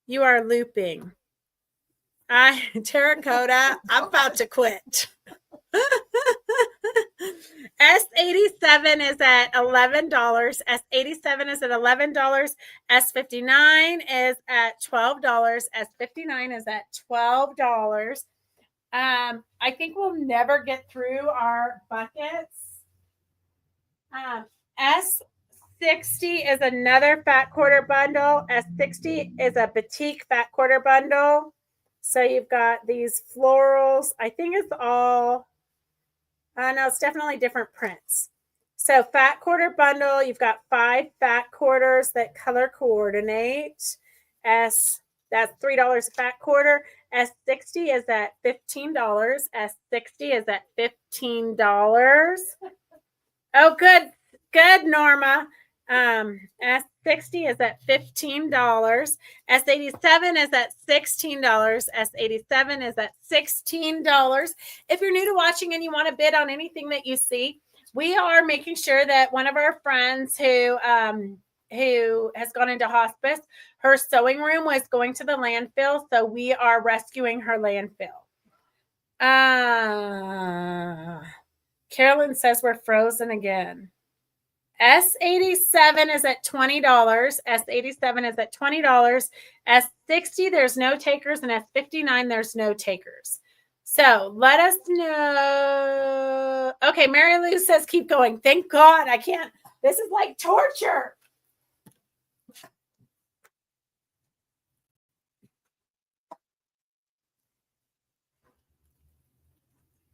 You are looping. Terracotta, I'm about to quit. S87 is at $11. S87 is at $11. S59 is at $12. S59 is at $12. I think we'll never get through our buckets. S60 is another fat quarter bundle. S60 is a batik fat quarter bundle. So you've got these florals. I think it's all, no, it's definitely different prints. So fat quarter bundle, you've got 5 fat quarters that color coordinate. That's $3 a fat quarter. S60 is at $15. S60 is at $15. Oh, good, Norma. S60 is at $15. S87 is at $16. S87 is at $16. If you're new to watching and you want to bid on anything that you see, we are making sure that one of our friends who has gone into hospice, her sewing room was going to the landfill, so we are rescuing her landfill. Carolyn says we're frozen again. S87 is at $20. S87 is at $20. S60, there's no takers. And S59, there's no takers. So let us know. Okay, Mary Lou says keep going. Thank God I can't. This is like torture.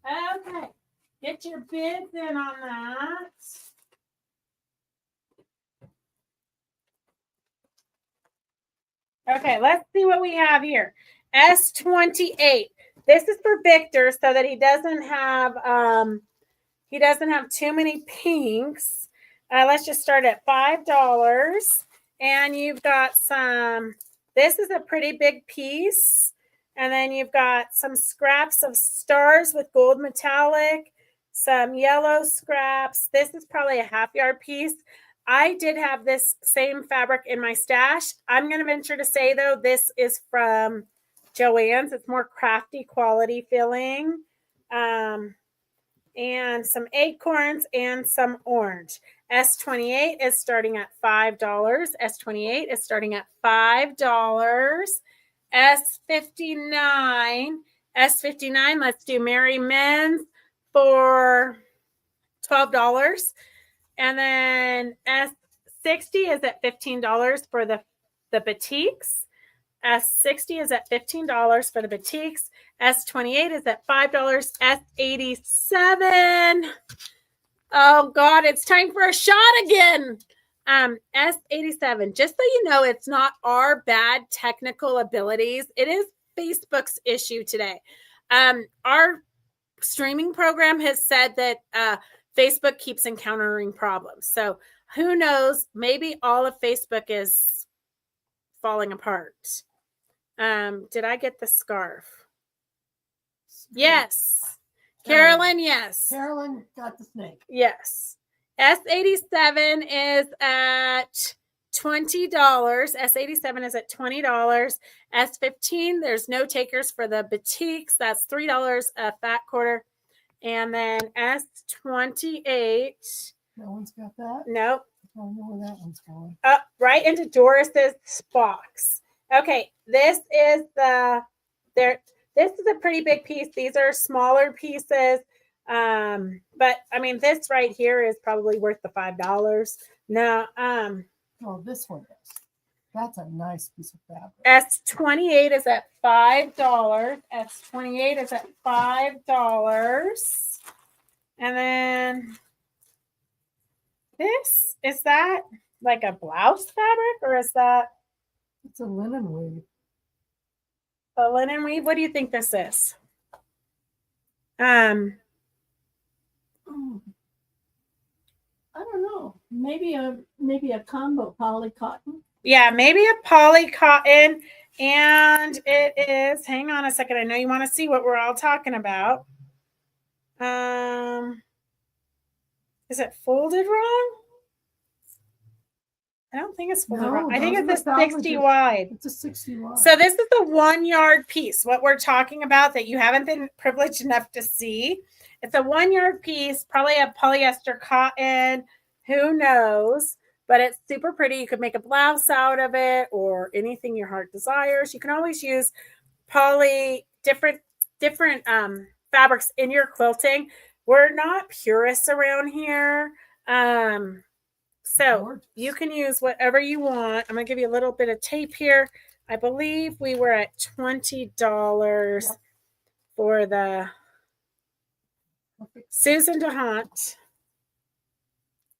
Okay. Get your bids in on that. Okay, let's see what we have here. S28. This is for Victor so that he doesn't have too many pinks. Let's just start at $5. And you've got some, this is a pretty big piece. And then you've got some scraps of stars with gold metallic, some yellow scraps. This is probably a half yard piece. I did have this same fabric in my stash. I'm going to venture to say, though, this is from Joann's. It's more crafty quality feeling. And some acorns and some orange. S28 is starting at $5. S28 is starting at $5. S59. S59, let's do Merry Men's for $12. And then S60 is at $15 for the batiks. S60 is at $15 for the batiks. S28 is at $5. S87. Oh God, it's time for a shot again. S87, just so you know, it's not our bad technical abilities. It is Facebook's issue today. Our streaming program has said that Facebook keeps encountering problems. So who knows? Maybe all of Facebook is falling apart. Did I get the scarf? Yes. Carolyn, yes. Carolyn got the snake. Yes. S87 is at $20. S87 is at $20. S15, there's no takers for the batiks. That's $3 a fat quarter. And then S28. No one's got that? Nope. I don't know where that one's going. Up right into Doris's box. Okay, this is this is a pretty big piece. These are smaller pieces. But I mean, this right here is probably worth the $5. Now, Oh, this one is. That's a nice piece of fabric. S28 is at $5. S28 is at $5. And then this, is that like a blouse fabric or is that It's a linen weave. a linen weave? What do you think this is? I don't know. Maybe a combo poly cotton. Yeah, maybe a poly cotton. And it is, hang on a second. I know you want to see what we're all talking about. Is it folded wrong? I don't think it's folded No, wrong. I think those it's are a the 60 salvages. wide. It's a 61. So this is the 1 yard piece. What we're talking about that you haven't been privileged enough to see. It's a 1 yard piece, probably a polyester cotton. Who knows? But it's super pretty. You could make a blouse out of it or anything your heart desires. You can always use different fabrics in your quilting. We're not purists around here. So you can use whatever you want. I'm going to give you a little bit of tape here. I believe we were at $20 for the Susan DeHant.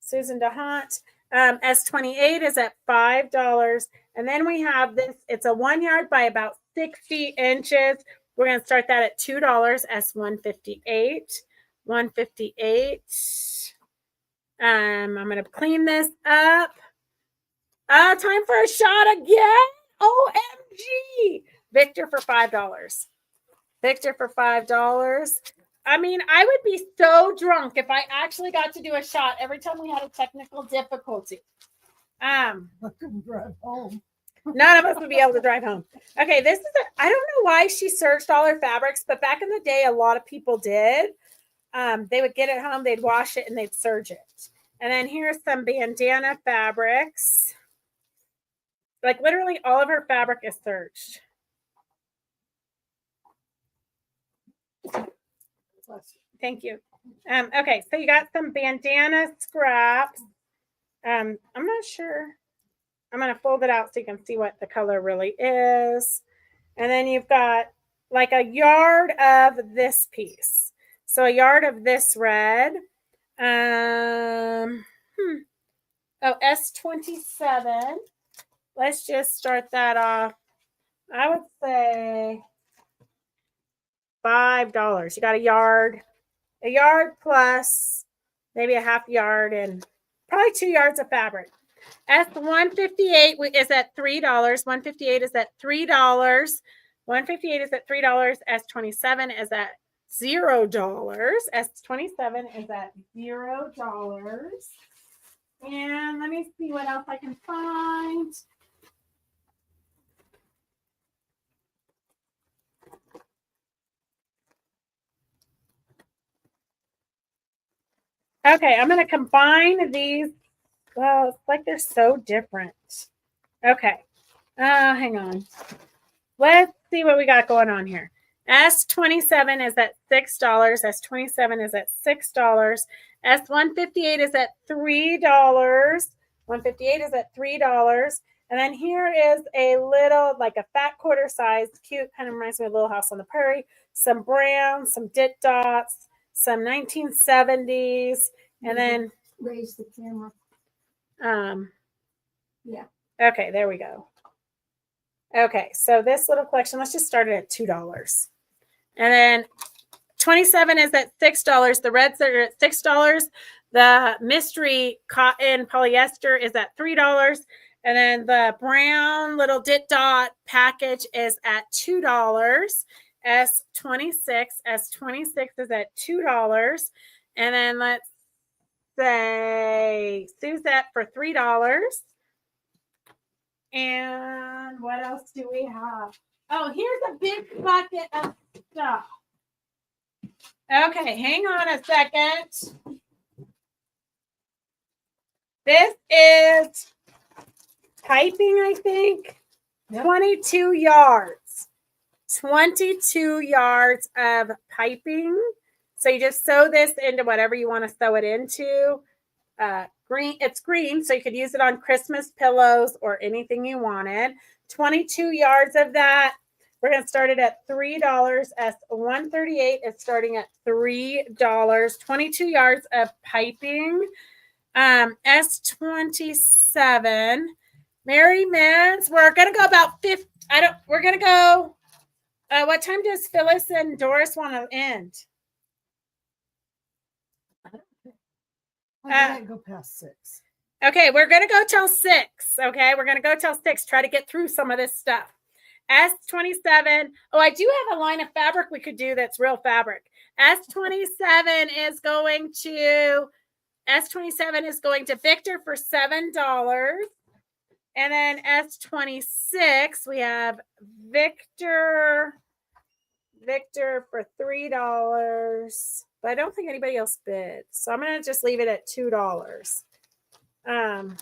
Susan DeHant. S28 is at $5. And then we have this. It's a 1 yard by about 60 inches. We're going to start that at $2. S158. 158. I'm going to clean this up. Time for a shot again. OMG. Victor for $5. Victor for $5. I mean, I would be so drunk if I actually got to do a shot every time we had a technical difficulty. I couldn't drive home. None of us would be able to drive home. Okay, this is I don't know why she searched all her fabrics, but back in the day, a lot of people did. They would get it home, they'd wash it, and they'd serge it. And then here's some bandana fabrics. Like literally all of her fabric is serged. Thank you. Okay, so you got some bandana scraps. I'm not sure. I'm going to fold it out so you can see what the color really is. And then you've got like a yard of this piece. So a yard of this red. Oh, S27. Let's just start that off. I would say $5. You got a yard plus maybe a half yard and probably 2 yards of fabric. S158 is at $3. 158 is at $3. 158 is at $3. S27 is at $0. S27 is at $0. And let me see what else I can find. Okay, I'm going to combine these. Well, it's like they're so different. Okay. Hang on. Let's see what we got going on here. S27 is at $6. S27 is at $6. S158 is at $3. 158 is at $3. And then here is a little, like a fat quarter size, cute, kind of reminds me of Little House on the Prairie. Some brown, some dit dots, some 1970s, and then Raise the camera. Yeah. Okay, there we go. Okay, so this little collection, let's just start it at $2. And then 27 is at $6. The reds are at $6. The mystery cotton polyester is at $3. And then the brown little dit dot package is at $2. S26 is at $2. And then let's say Suzette for $3. And what else do we have? Oh, here's a big bucket of stuff. Okay, hang on a second. This is piping, I think. Yep. 22 yards. 22 yards of piping. So you just sew this into whatever you want to sew it into. Green, it's green, so you could use it on Christmas pillows or anything you wanted. 22 yards of that. We're going to start it at $3. S138 is starting at $3. 22 yards of piping. S27. Mary Mans, we're going to go about 50. We're going to go. What time does Phyllis and Doris want to end? I can't go past 6. Okay, we're going to go till 6. Okay, we're going to go till 6. Try to get through some of this stuff. S27. Oh, I do have a line of fabric we could do that's real fabric. S27 is going to Victor for $7. And then S26, we have Victor for $3. But I don't think anybody else bid. So I'm going to just leave it at $2. And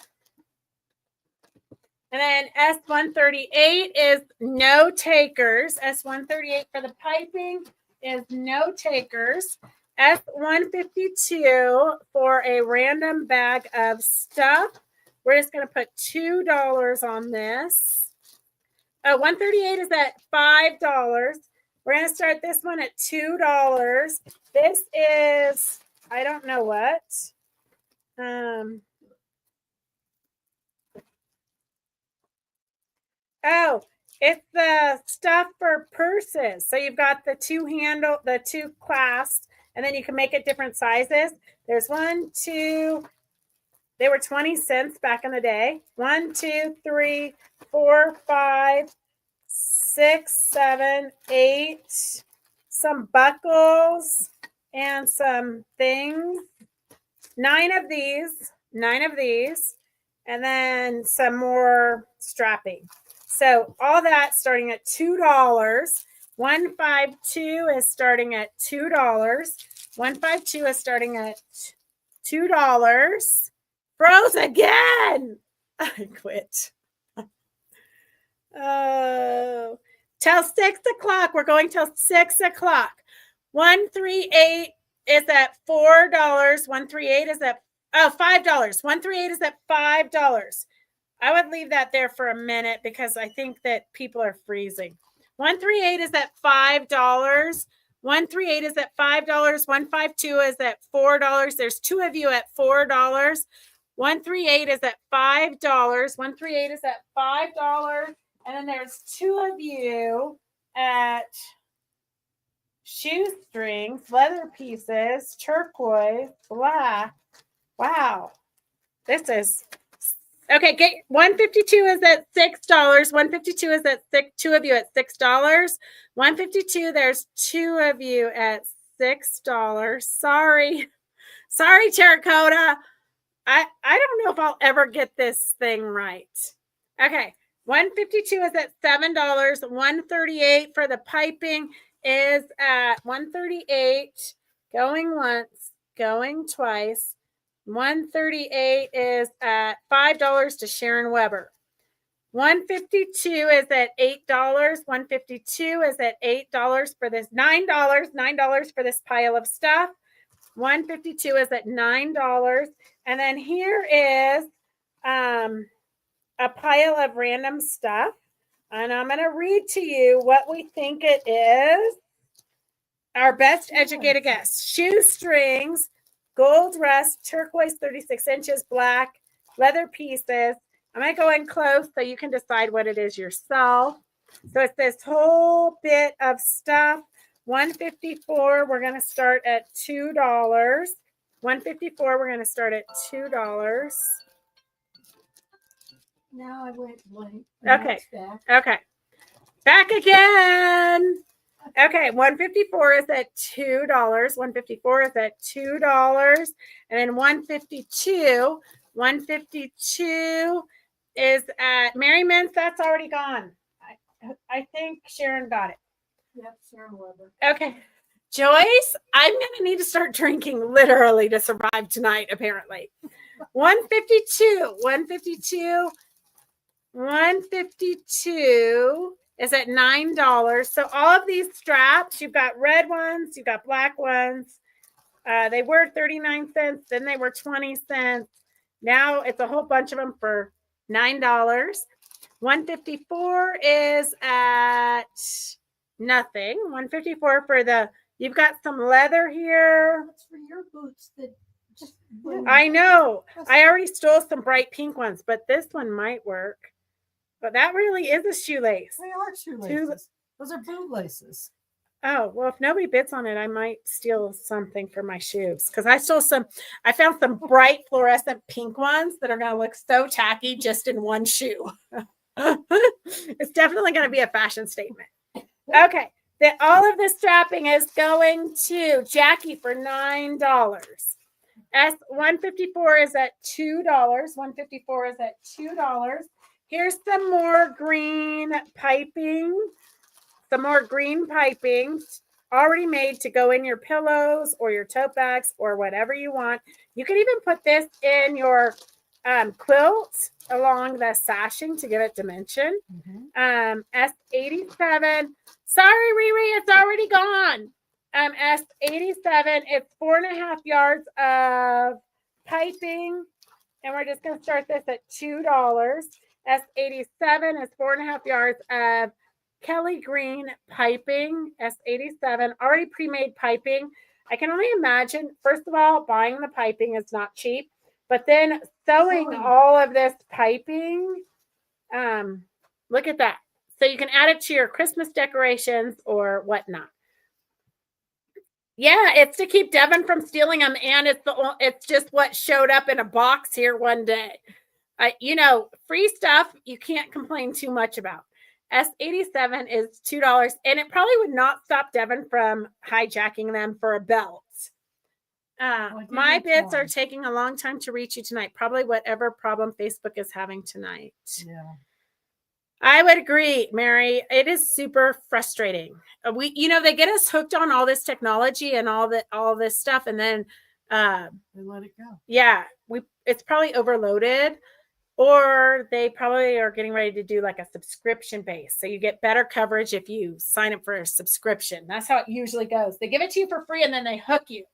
then S138 is no takers. S138 for the piping is no takers. S152 for a random bag of stuff. We're just going to put $2 on this. 138 is at $5. We're going to start this one at $2. This is, I don't know what. Oh, it's the stuff for purses. So you've got the two clasps, and then you can make it different sizes. There's 1, 2, they were 20 cents back in the day. 1, 2, 3, 4, 5, 6, 7, 8, some buckles and some things. 9 of these, and then some more strapping. So all that starting at $2. 152 is starting at $2. 152 is starting at $2. Froze again. I quit. Oh, till 6 o'clock. We're going till 6 o'clock. 138 is at $4. 138 is at $5. 138 is at $5. I would leave that there for a minute because I think that people are freezing. 138 is at $5. 138 is at $5. 152 is at $4. There's two of you at $4. 138 is at $5. 138 is at $5. And then there's two of you at shoestrings, leather pieces, turquoise, black. Wow. This is okay. Get 152 is at $6. 152 is at two of you at $6. 152, there's two of you at $6. Sorry, terracotta. I don't know if I'll ever get this thing right. Okay, 152 is at $7. 138 for the piping is at 138. Going once, going twice. 138 is at $5 to Sharon Weber. 152 is at $8. 152 is at $8 for this $9 for this pile of stuff. 152 is at $9. And then here is a pile of random stuff. And I'm going to read to you what we think it is. Our best educated guess. Shoestrings, gold rust, turquoise 36 inches, black, leather pieces. I'm going to go in close so you can decide what it is yourself. So it's this whole bit of stuff. 154, we're going to start at $2. 154, we're going to start at $2. Now I went blank. Okay. Back. Okay. Back again. Okay, 154 is at $2. 154 is at $2. And then 152 is at Mary Mintz. That's already gone. I think Sharon got it. Yep, Sharon Weber. Okay. Joyce, I'm going to need to start drinking literally to survive tonight, apparently. 152 is at $9. So all of these straps, you've got red ones, you've got black ones. They were 39 cents, then they were 20 cents. Now it's a whole bunch of them for $9. 154 is at nothing. 154 for you've got some leather here. That's for your boots that just. I know. I already stole some bright pink ones, but this one might work. But that really is a shoelace. They are shoelaces. Those are bootlaces. Oh, well, if nobody bids on it, I might steal something for my shoes. Because I found some bright fluorescent pink ones that are going to look so tacky just in one shoe. It's definitely going to be a fashion statement. Okay. All of the strapping is going to Jackie for $9. 154 is at $2. 154 is at $2. Here's some more green piping. Some more green piping already made to go in your pillows or your tote bags or whatever you want. You can even put this in your quilt along the sashing to give it dimension. S87. Sorry, Riri, it's already gone. S87, it's 4.5 yards of piping. And we're just going to start this at $2. S87 is 4.5 yards of Kelly Green piping. S87, already pre-made piping. I can only imagine, first of all, buying the piping is not cheap, but then sewing all of this piping, look at that. So you can add it to your Christmas decorations or whatnot. Yeah, it's to keep Devin from stealing them, and it's just what showed up in a box here one day. Free stuff you can't complain too much about. S87 is $2, and it probably would not stop Devin from hijacking them for a belt. My bids are taking a long time to reach you tonight. Probably whatever problem Facebook is having tonight. Yeah. I would agree, Mary. It is super frustrating. They get us hooked on all this technology and all this stuff, and then They let it go. yeah, it's probably overloaded. Or they probably are getting ready to do like a subscription base. So you get better coverage if you sign up for a subscription. That's how it usually goes. They give it to you for free and then they hook you.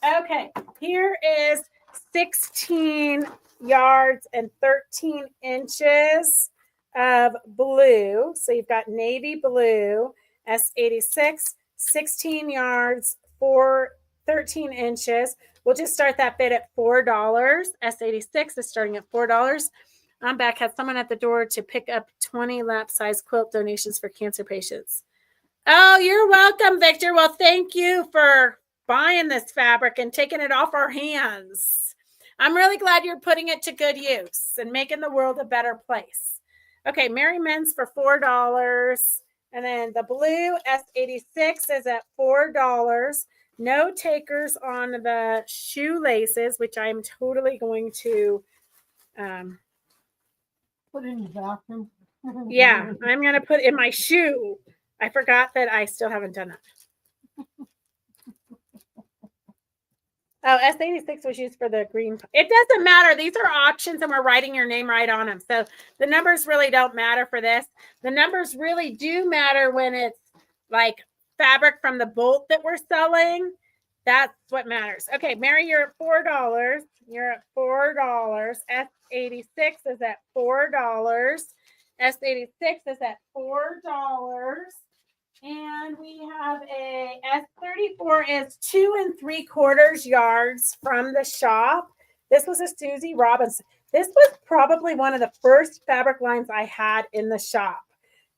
Okay, here is 16 yards and 13 inches of blue. So you've got navy blue, S86, 16 yards, 13 inches. We'll just start that bid at $4. S86 is starting at $4. I'm back. Had someone at the door to pick up 20 lap size quilt donations for cancer patients. Oh, you're welcome, Victor. Well, thank you for buying this fabric and taking it off our hands. I'm really glad you're putting it to good use and making the world a better place. Okay, Mary Men's for $4. And then the blue S86 is at $4. No takers on the shoelaces, which I'm totally going to Put in the bathroom. yeah, I'm going to put in my shoe. I forgot that I still haven't done that. Oh, S86 was used for the green. It doesn't matter. These are auctions and we're writing your name right on them. So the numbers really don't matter for this. The numbers really do matter when it's like fabric from the bolt that we're selling. That's what matters. Okay, Mary, you're at $4. You're at $4. S86 is at $4. S86 is at $4. And we have a S34 is 2 3/4 yards from the shop. This was a Susie Robinson. This was probably one of the first fabric lines I had in the shop.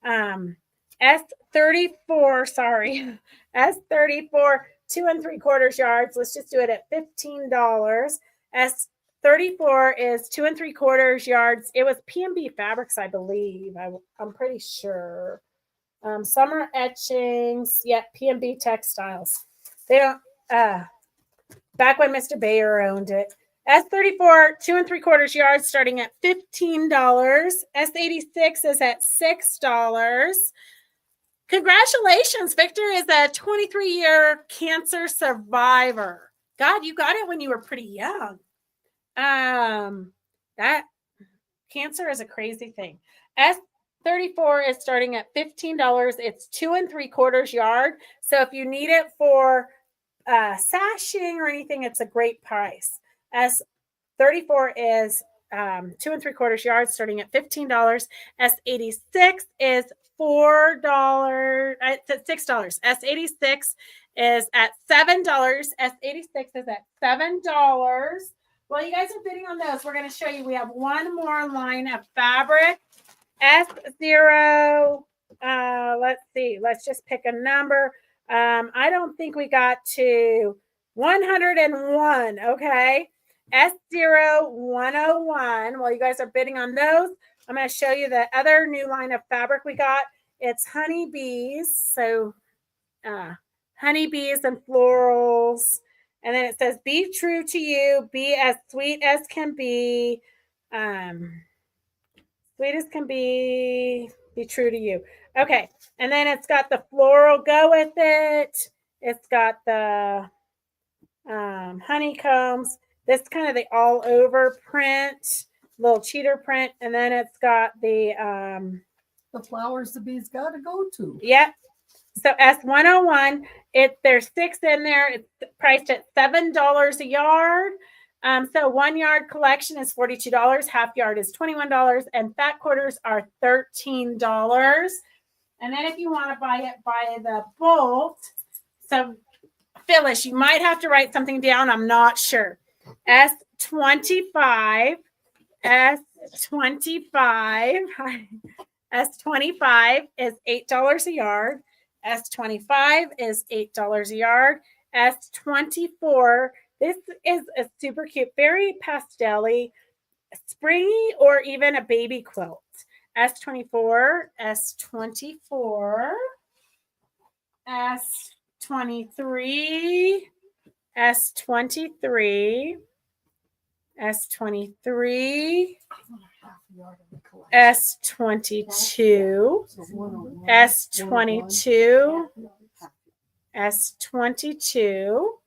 S34, sorry. S34, 2 3/4 yards. Let's just do it at $15. S34 is 2 3/4 yards. It was P&B Fabrics, I believe. I'm pretty sure. Summer etchings, P&B Textiles. They don't, back when Mr. Bayer owned it. S34, 2 3/4 yards, starting at $15. S86 is at $6. Congratulations, Victor is a 23-year cancer survivor. God, you got it when you were pretty young. That cancer is a crazy thing. S34 is starting at $15. It's 2 3/4 yard. So if you need it for sashing or anything, it's a great price. S34 is 2 3/4 yards, starting at $15. S86 is $4. It's at $6. S86 is at $7. S86 is at $7. While you guys are bidding on those, we're going to show you. We have one more line of fabric. S0. Let's see. Let's just pick a number. I don't think we got to 101. Okay. S0 101. While you guys are bidding on those, I'm going to show you the other new line of fabric we got. It's honeybees. So honeybees and florals. And then it says, be true to you. Be as sweet as can be. Sweet as can be true to you. Okay. And then it's got the floral go with it. It's got the honeycombs. This kind of the all over print, little cheater print. And then it's got the flowers the bees got to go to. Yep. So S101, there's 6 in there. It's priced at $7 a yard. So 1 yard collection is $42, half yard is $21, and fat quarters are $13. And then if you want to buy it by the bolt, so Phyllis, you might have to write something down. I'm not sure. S25 is $8 a yard. S25 is $8 a yard. S24, this is a super cute, very pastel-y, springy, or even a baby quilt. S24, S24, S23, S23, S23, S22, S22, S22,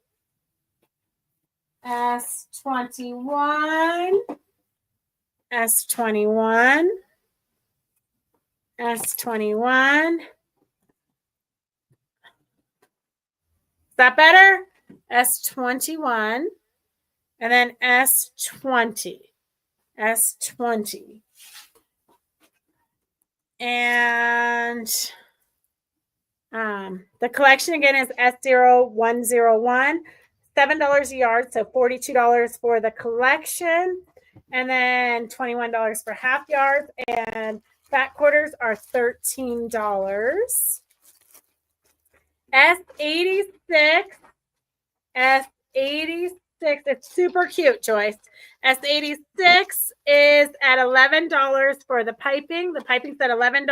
S21, S21, S21. Is that better? S21, and then S20, S20. And The collection again is S0101, $7 a yard, so $42 for the collection, and then $21 for half yards, and fat quarters are $13. S86, S86, it's super cute, Joyce. S86 is at $11 for the piping. The piping's at $11.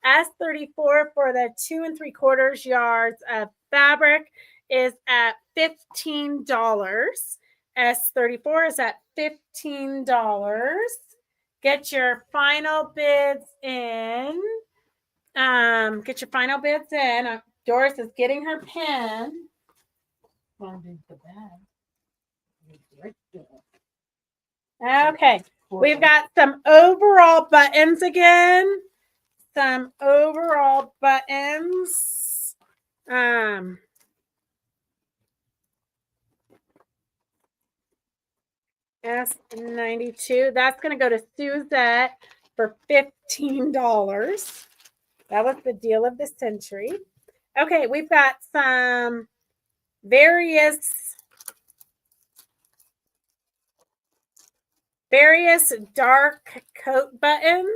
S34 for the 2 3/4 yards of fabric is at $15. S34 is at $15. Get your final bids in. Get your final bids in. Doris is getting her pen. Found the bag. Right there. Okay. We've got some overall buttons again. Some overall buttons. S92. That's going to go to Suzette for $15. That was the deal of the century. Okay, we've got some various dark coat buttons.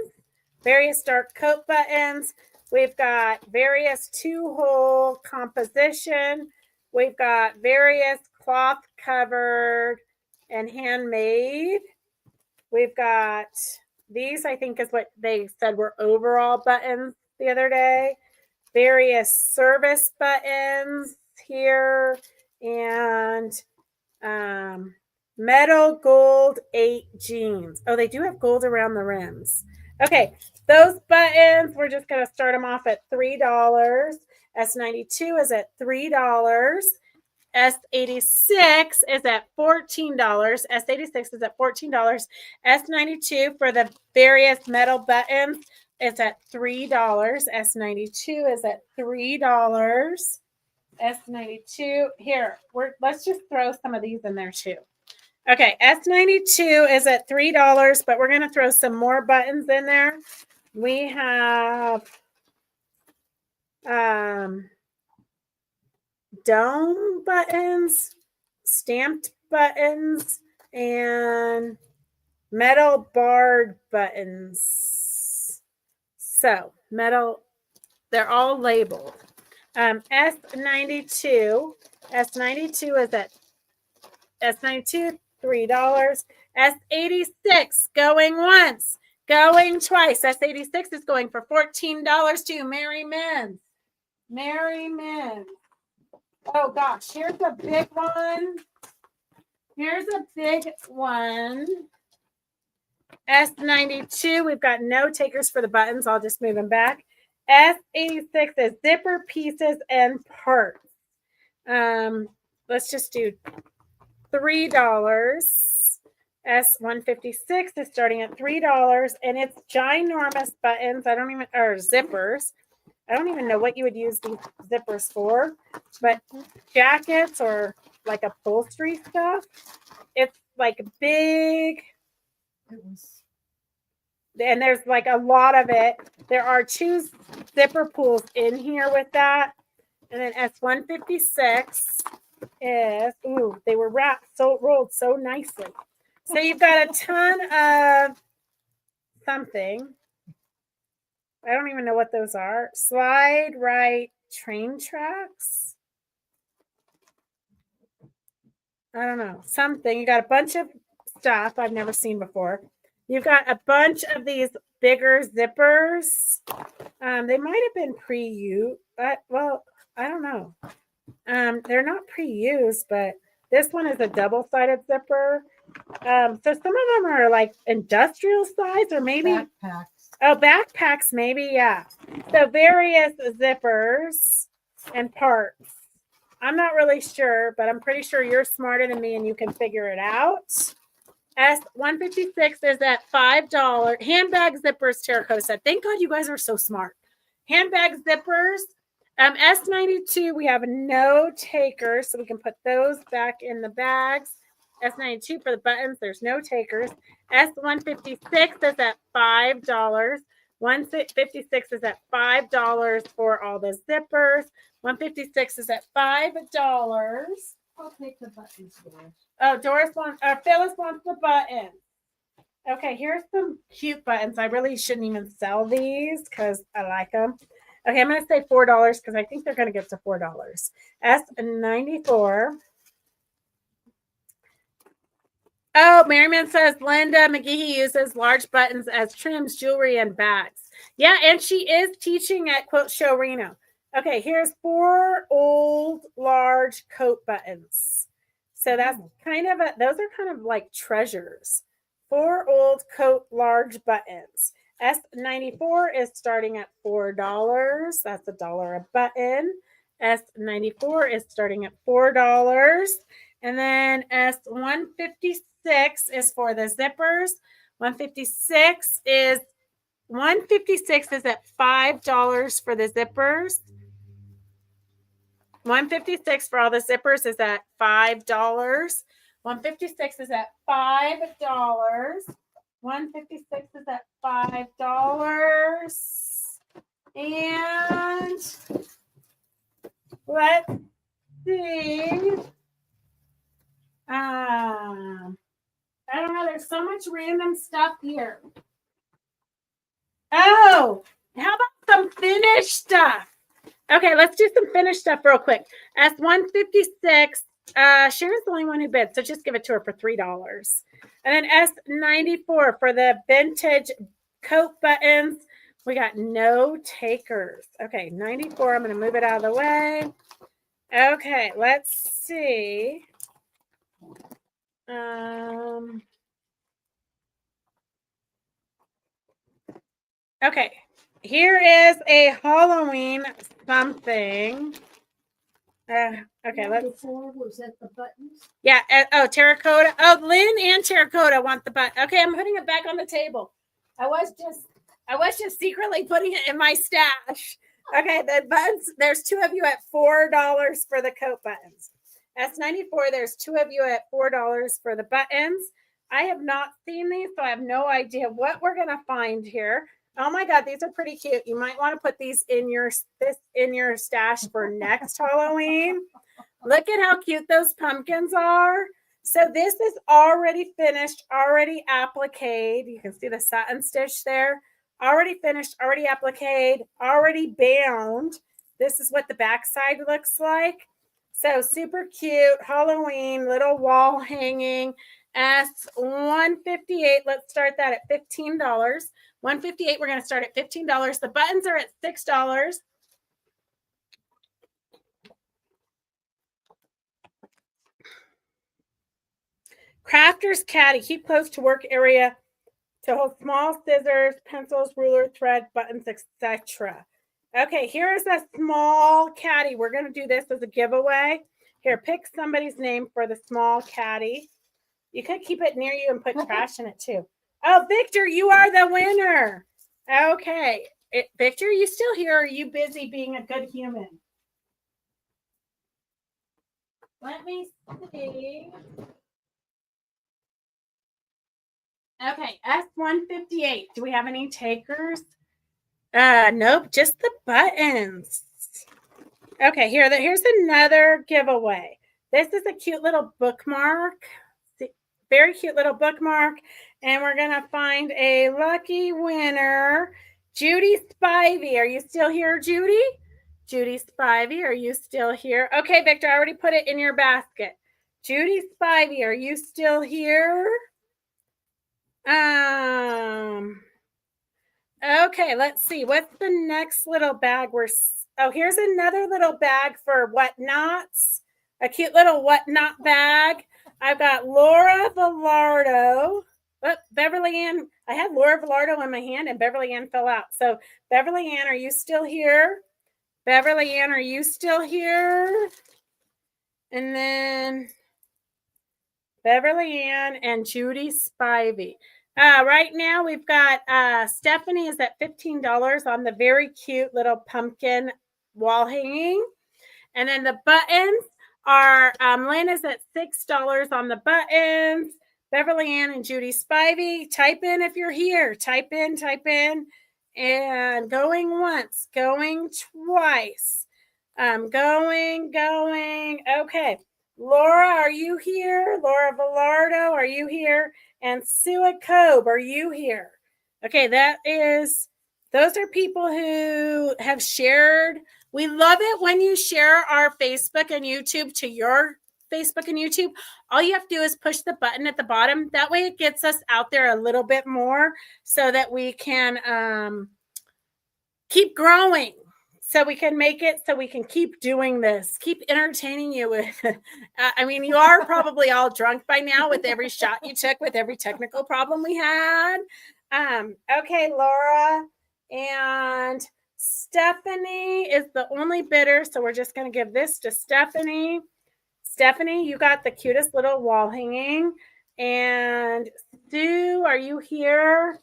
We've got various 2-hole composition. We've got various cloth covered and handmade. We've got these, I think is what they said were overall buttons the other day. Various service buttons here, and metal gold 8 jeans. Oh, they do have gold around the rims. Okay, those buttons, we're just going to start them off at $3. S92 is at $3. S86 is at $14. S86 is at $14. S92 for the various metal buttons is at $3. S92 is at $3. S92. Here, let's just throw some of these in there too. Okay, S92 is at $3, but we're going to throw some more buttons in there. We have dome buttons, stamped buttons, and metal barred buttons. So, metal, they're all labeled. S92 is at S92, $3. S86 going once, going twice. S86 is going for $14 to Mary Men's. Mary Men's. Oh gosh, here's a big one. S92, we've got no takers for the buttons. I'll just move them back. S86 is zipper pieces and parts. Let's just do $3. S156 is starting at $3, and it's ginormous buttons. Or zippers. I don't even know what you would use these zippers for, but jackets or like upholstery stuff. It's like big. And there's like a lot of it. There are 2 zipper pulls in here with that. And then S156 is, they were rolled so nicely. So you've got a ton of something. I don't even know what those are. Slide right train tracks. I don't know. Something. You got a bunch of stuff I've never seen before. You've got a bunch of these bigger zippers. They might have been pre-used. Well, I don't know. They're not pre-used, but this one is a double-sided zipper. So some of them are like industrial size, or maybe Backpacks. Oh, backpacks, maybe, yeah. So various zippers and parts. I'm not really sure, but I'm pretty sure you're smarter than me and you can figure it out. S156 is at $5. Handbag zippers, Terracotta said. Thank God you guys are so smart. Handbag zippers. S92, we have no takers, so we can put those back in the bags. S92 for the buttons, there's no takers. S156 is at $5. 156 is at $5 for all the zippers. 156 is at $5. I'll take the buttons, Doris. Oh, Phyllis wants the button. Okay, here's some cute buttons. I really shouldn't even sell these because I like them. Okay, I'm going to say $4 because I think they're going to get to $4. S94. Oh, Merriman says Linda McGehee uses large buttons as trims, jewelry, and bags. Yeah, and she is teaching at Quilt Show Reno. Okay, here's 4 old large coat buttons. So that's those are kind of like treasures. 4 old coat large buttons. S94 is starting at $4. That's $1 a button. S94 is starting at $4. And then S156 is for the zippers. 156 is at $5 for the zippers. 156 for all the zippers is at $5. 156 is at $5. 156 is at $5. And let's see. I don't know. There's so much random stuff here. Oh, how about some finished stuff? Okay, let's do some finished stuff real quick. S156, Sharon's the only one who bid, so just give it to her for $3. And then S94 for the vintage coat buttons. We got no takers. Okay, 94. I'm going to move it out of the way. Okay, let's see. Okay, here is a Halloween something. Okay, let's. Before was that the buttons? Yeah. Oh, terracotta. Oh, Lynn and terracotta want the button. Okay, I'm putting it back on the table. I was just secretly putting it in my stash. Okay, the buttons. There's 2 of you at $4 for the coat buttons. S94. There's 2 of you at $4 for the buttons. I have not seen these, so I have no idea what we're gonna find here. Oh my God, these are pretty cute. You might want to put these in your stash for next Halloween. Look at how cute those pumpkins are. So this is already finished, already appliqued. You can see the satin stitch there. Already finished, already appliqued, already bound. This is what the backside looks like. So super cute, Halloween, little wall hanging. S158, let's start that at $15. 158, we're going to start at $15. The buttons are at $6. Crafter's caddy, keep close to work area to hold small scissors, pencils, ruler, thread, buttons, etc. Okay, here's a small caddy. We're going to do this as a giveaway. Here, pick somebody's name for the small caddy. You could keep it near you and put trash in it too. Oh, Victor, you are the winner. Okay. Victor, are you still here? Or are you busy being a good human? Let me see. Okay, S158. Do we have any takers? Nope, just the buttons. Okay, here's another giveaway. This is a cute little bookmark. Very cute little bookmark. And we're going to find a lucky winner. Judy Spivey. Are you still here, Judy? Judy Spivey, are you still here? Okay, Victor, I already put it in your basket. Judy Spivey, are you still here? Okay, let's see. What's the next little bag? Here's another little bag for whatnots. A cute little whatnot bag. I've got Laura Villardo. Oh, Beverly Ann. I had Laura Villardo in my hand and Beverly Ann fell out. So Beverly Ann, are you still here? Beverly Ann, are you still here? And then Beverly Ann and Judy Spivey. Right now we've got Stephanie is at $15 on the very cute little pumpkin wall hanging. And then the buttons are Lynn is at $6 on the buttons. Beverly Ann and Judy Spivey. Type in if you're here. Type in. And going once, going twice. Going. Okay. Laura, are you here? Laura Villardo, are you here? And Sue Cobe, are you here? Okay, those are people who have shared. We love it when you share our Facebook and YouTube to your Facebook and YouTube. All you have to do is push the button at the bottom. That way it gets us out there a little bit more so that we can keep growing. So we can make it so we can keep doing this, keep entertaining you with. I mean, you are probably all drunk by now with every shot you took, with every technical problem we had. Okay, Laura and Stephanie is the only bidder. So we're just going to give this to Stephanie. Stephanie, you got the cutest little wall hanging. And Sue, are you here?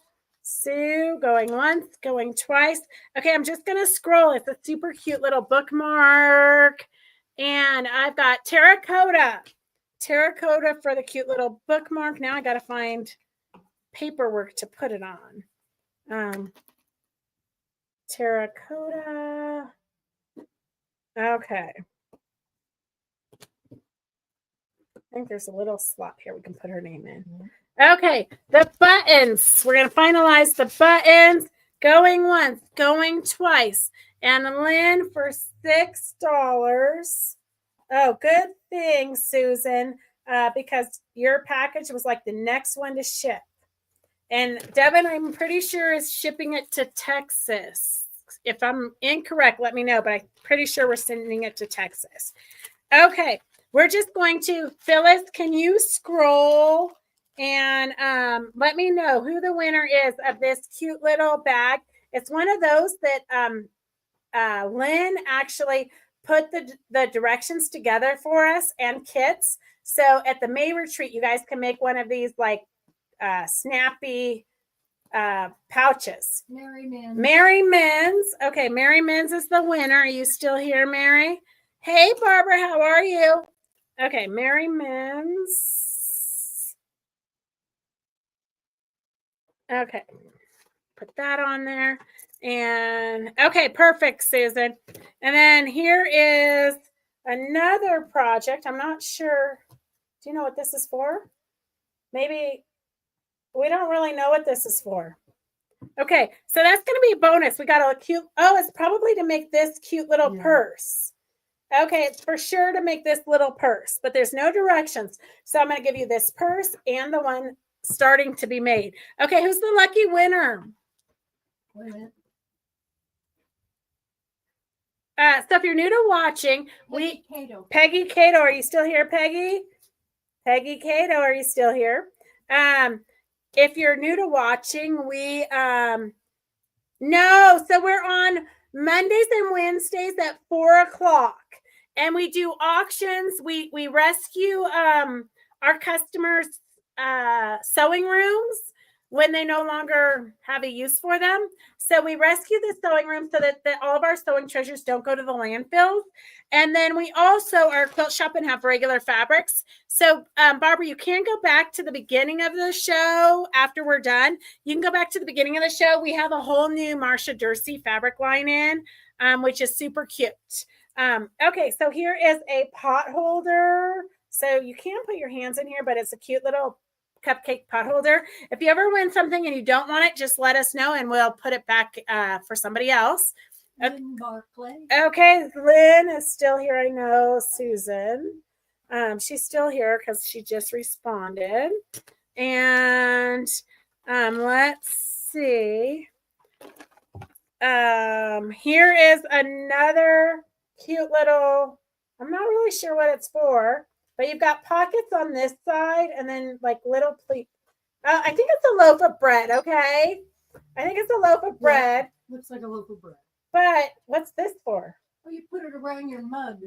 Sue, going once, going twice. Okay, I'm just going to scroll. It's a super cute little bookmark. And I've got terracotta. Terracotta for the cute little bookmark. Now I got to find paperwork to put it on. Terracotta. Okay. I think there's a little slot here we can put her name in. Okay, the buttons. We're going to finalize the buttons. Going once, going twice. And Lynn for $6. Oh, good thing, Susan, because your package was like the next one to ship. And Devin, I'm pretty sure, is shipping it to Texas. If I'm incorrect, let me know, but I'm pretty sure we're sending it to Texas. Okay, we're just going to, Phyllis, can you scroll and let me know who the winner is of this cute little bag? It's one of those that Lynn actually put the directions together for us and kits. So at the May retreat, you guys can make one of these like snappy pouches. Mary Mann. Mary Men's. Okay, Mary Men's is the winner. Are you still here, Mary? Hey, Barbara, how are you? Okay, Mary Men's. Okay, put that on there. And okay, perfect, Susan. And then here is another project. I'm not sure. Do you know what this is for? Maybe we don't really know what this is for. Okay, so that's going to be a bonus. We got a cute, oh, it's probably to make this cute little purse. Okay, it's for sure to make this little purse, but there's no directions. So I'm going to give you this purse and the one starting to be made. Okay, who's the lucky winner? Wait a minute. So if you're new to watching, Peggy Cato, are you still here, Peggy? Peggy Cato, are you still here? If you're new to watching, no, so we're on Mondays and Wednesdays at 4:00, and we do auctions. We rescue our customers' sewing rooms when they no longer have a use for them. So we rescue the sewing room so that all of our sewing treasures don't go to the landfills. And then we also are a quilt shop and have regular fabrics. So Barbara, you can go back to the beginning of the show after we're done. You can go back to the beginning of the show. We have a whole new Marsha Dursey fabric line in, which is super cute. Okay, so here is a pot holder. So you can put your hands in here, but it's a cute little cupcake pot holder. If you ever win something and you don't want it, just let us know and we'll put it back for somebody else. Lynn Barclay. Okay, Lynn is still here. I know Susan. She's still here because she just responded. And let's see. Here is another cute little, I'm not really sure what it's for, but you've got pockets on this side and then like little pleats. I think it's a loaf of bread, okay? I think it's a loaf of bread. Yeah, looks like a loaf of bread. But what's this for? Well, you put it around your mug.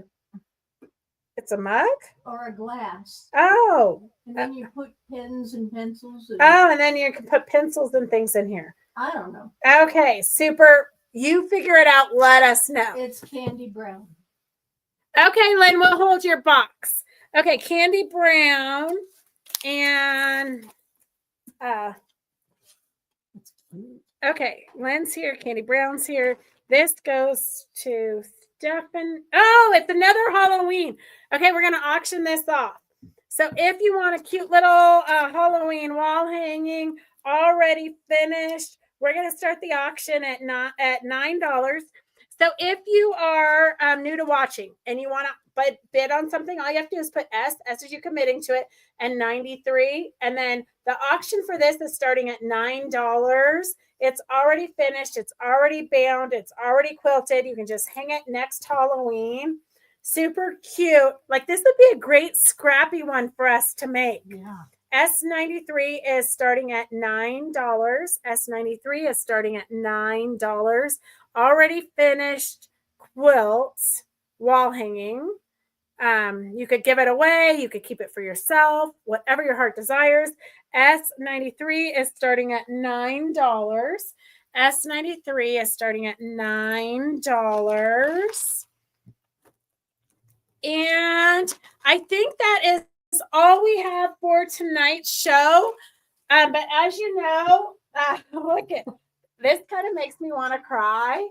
It's a mug? Or a glass. Oh. And then you put pens and pencils. And and then you can put pencils and things in here. I don't know. Okay, super. You figure it out. Let us know. It's Candy Brown. Okay, Lynn, we'll hold your box. Okay, Candy Brown and Okay, Lynn's here, Candy Brown's here. This goes to Stefan. Oh, it's another Halloween. Okay, we're gonna auction this off. So if you want a cute little Halloween wall hanging, already finished, we're gonna start the auction at $9. So if you are new to watching and you want to bid on something, all you have to do is put S as you committing to it, and 93, and then the auction for this is starting at $9. It's already finished. It's already bound. It's already quilted. You can just hang it next Halloween. Super cute. Like this would be a great scrappy one for us to make. Yeah. S93 is starting at $9. S93 is starting at $9. Already finished quilts, wall hanging. You could give it away. You could keep it for yourself, whatever your heart desires. S93 is starting at $9. S93 is starting at $9. And I think that is all we have for tonight's show. But as you know, look at this, kind of makes me want to cry.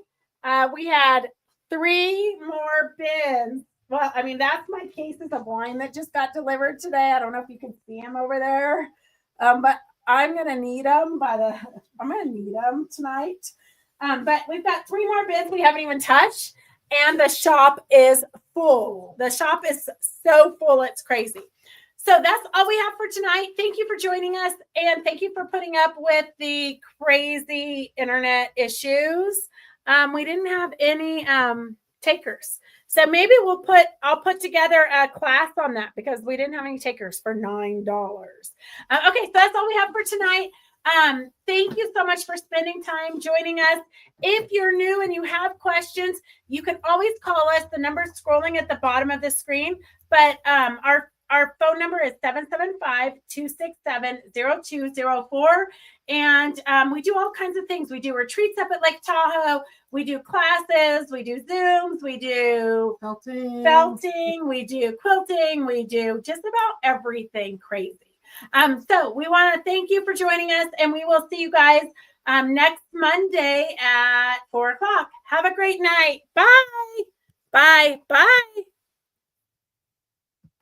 We had 3 more bins. Well, I mean, that's my cases of wine that just got delivered today. I don't know if you can see them over there, but I'm gonna need them tonight. But we've got 3 more bins we haven't even touched, and the shop is full. The shop is so full, it's crazy. So that's all we have for tonight. Thank you for joining us, and thank you for putting up with the crazy internet issues. We didn't have any takers. So maybe I'll put together a class on that because we didn't have any takers for $9. Okay, so that's all we have for tonight. Thank you so much for spending time joining us. If you're new and you have questions, you can always call us. The number's scrolling at the bottom of the screen, but our phone number is 775-267-0204. And we do all kinds of things. We do retreats up at Lake Tahoe. We do classes. We do Zooms. We do felting. We do quilting. We do just about everything crazy. So we want to thank you for joining us, and we will see you guys next Monday at 4:00. Have a great night. Bye. Bye. Bye.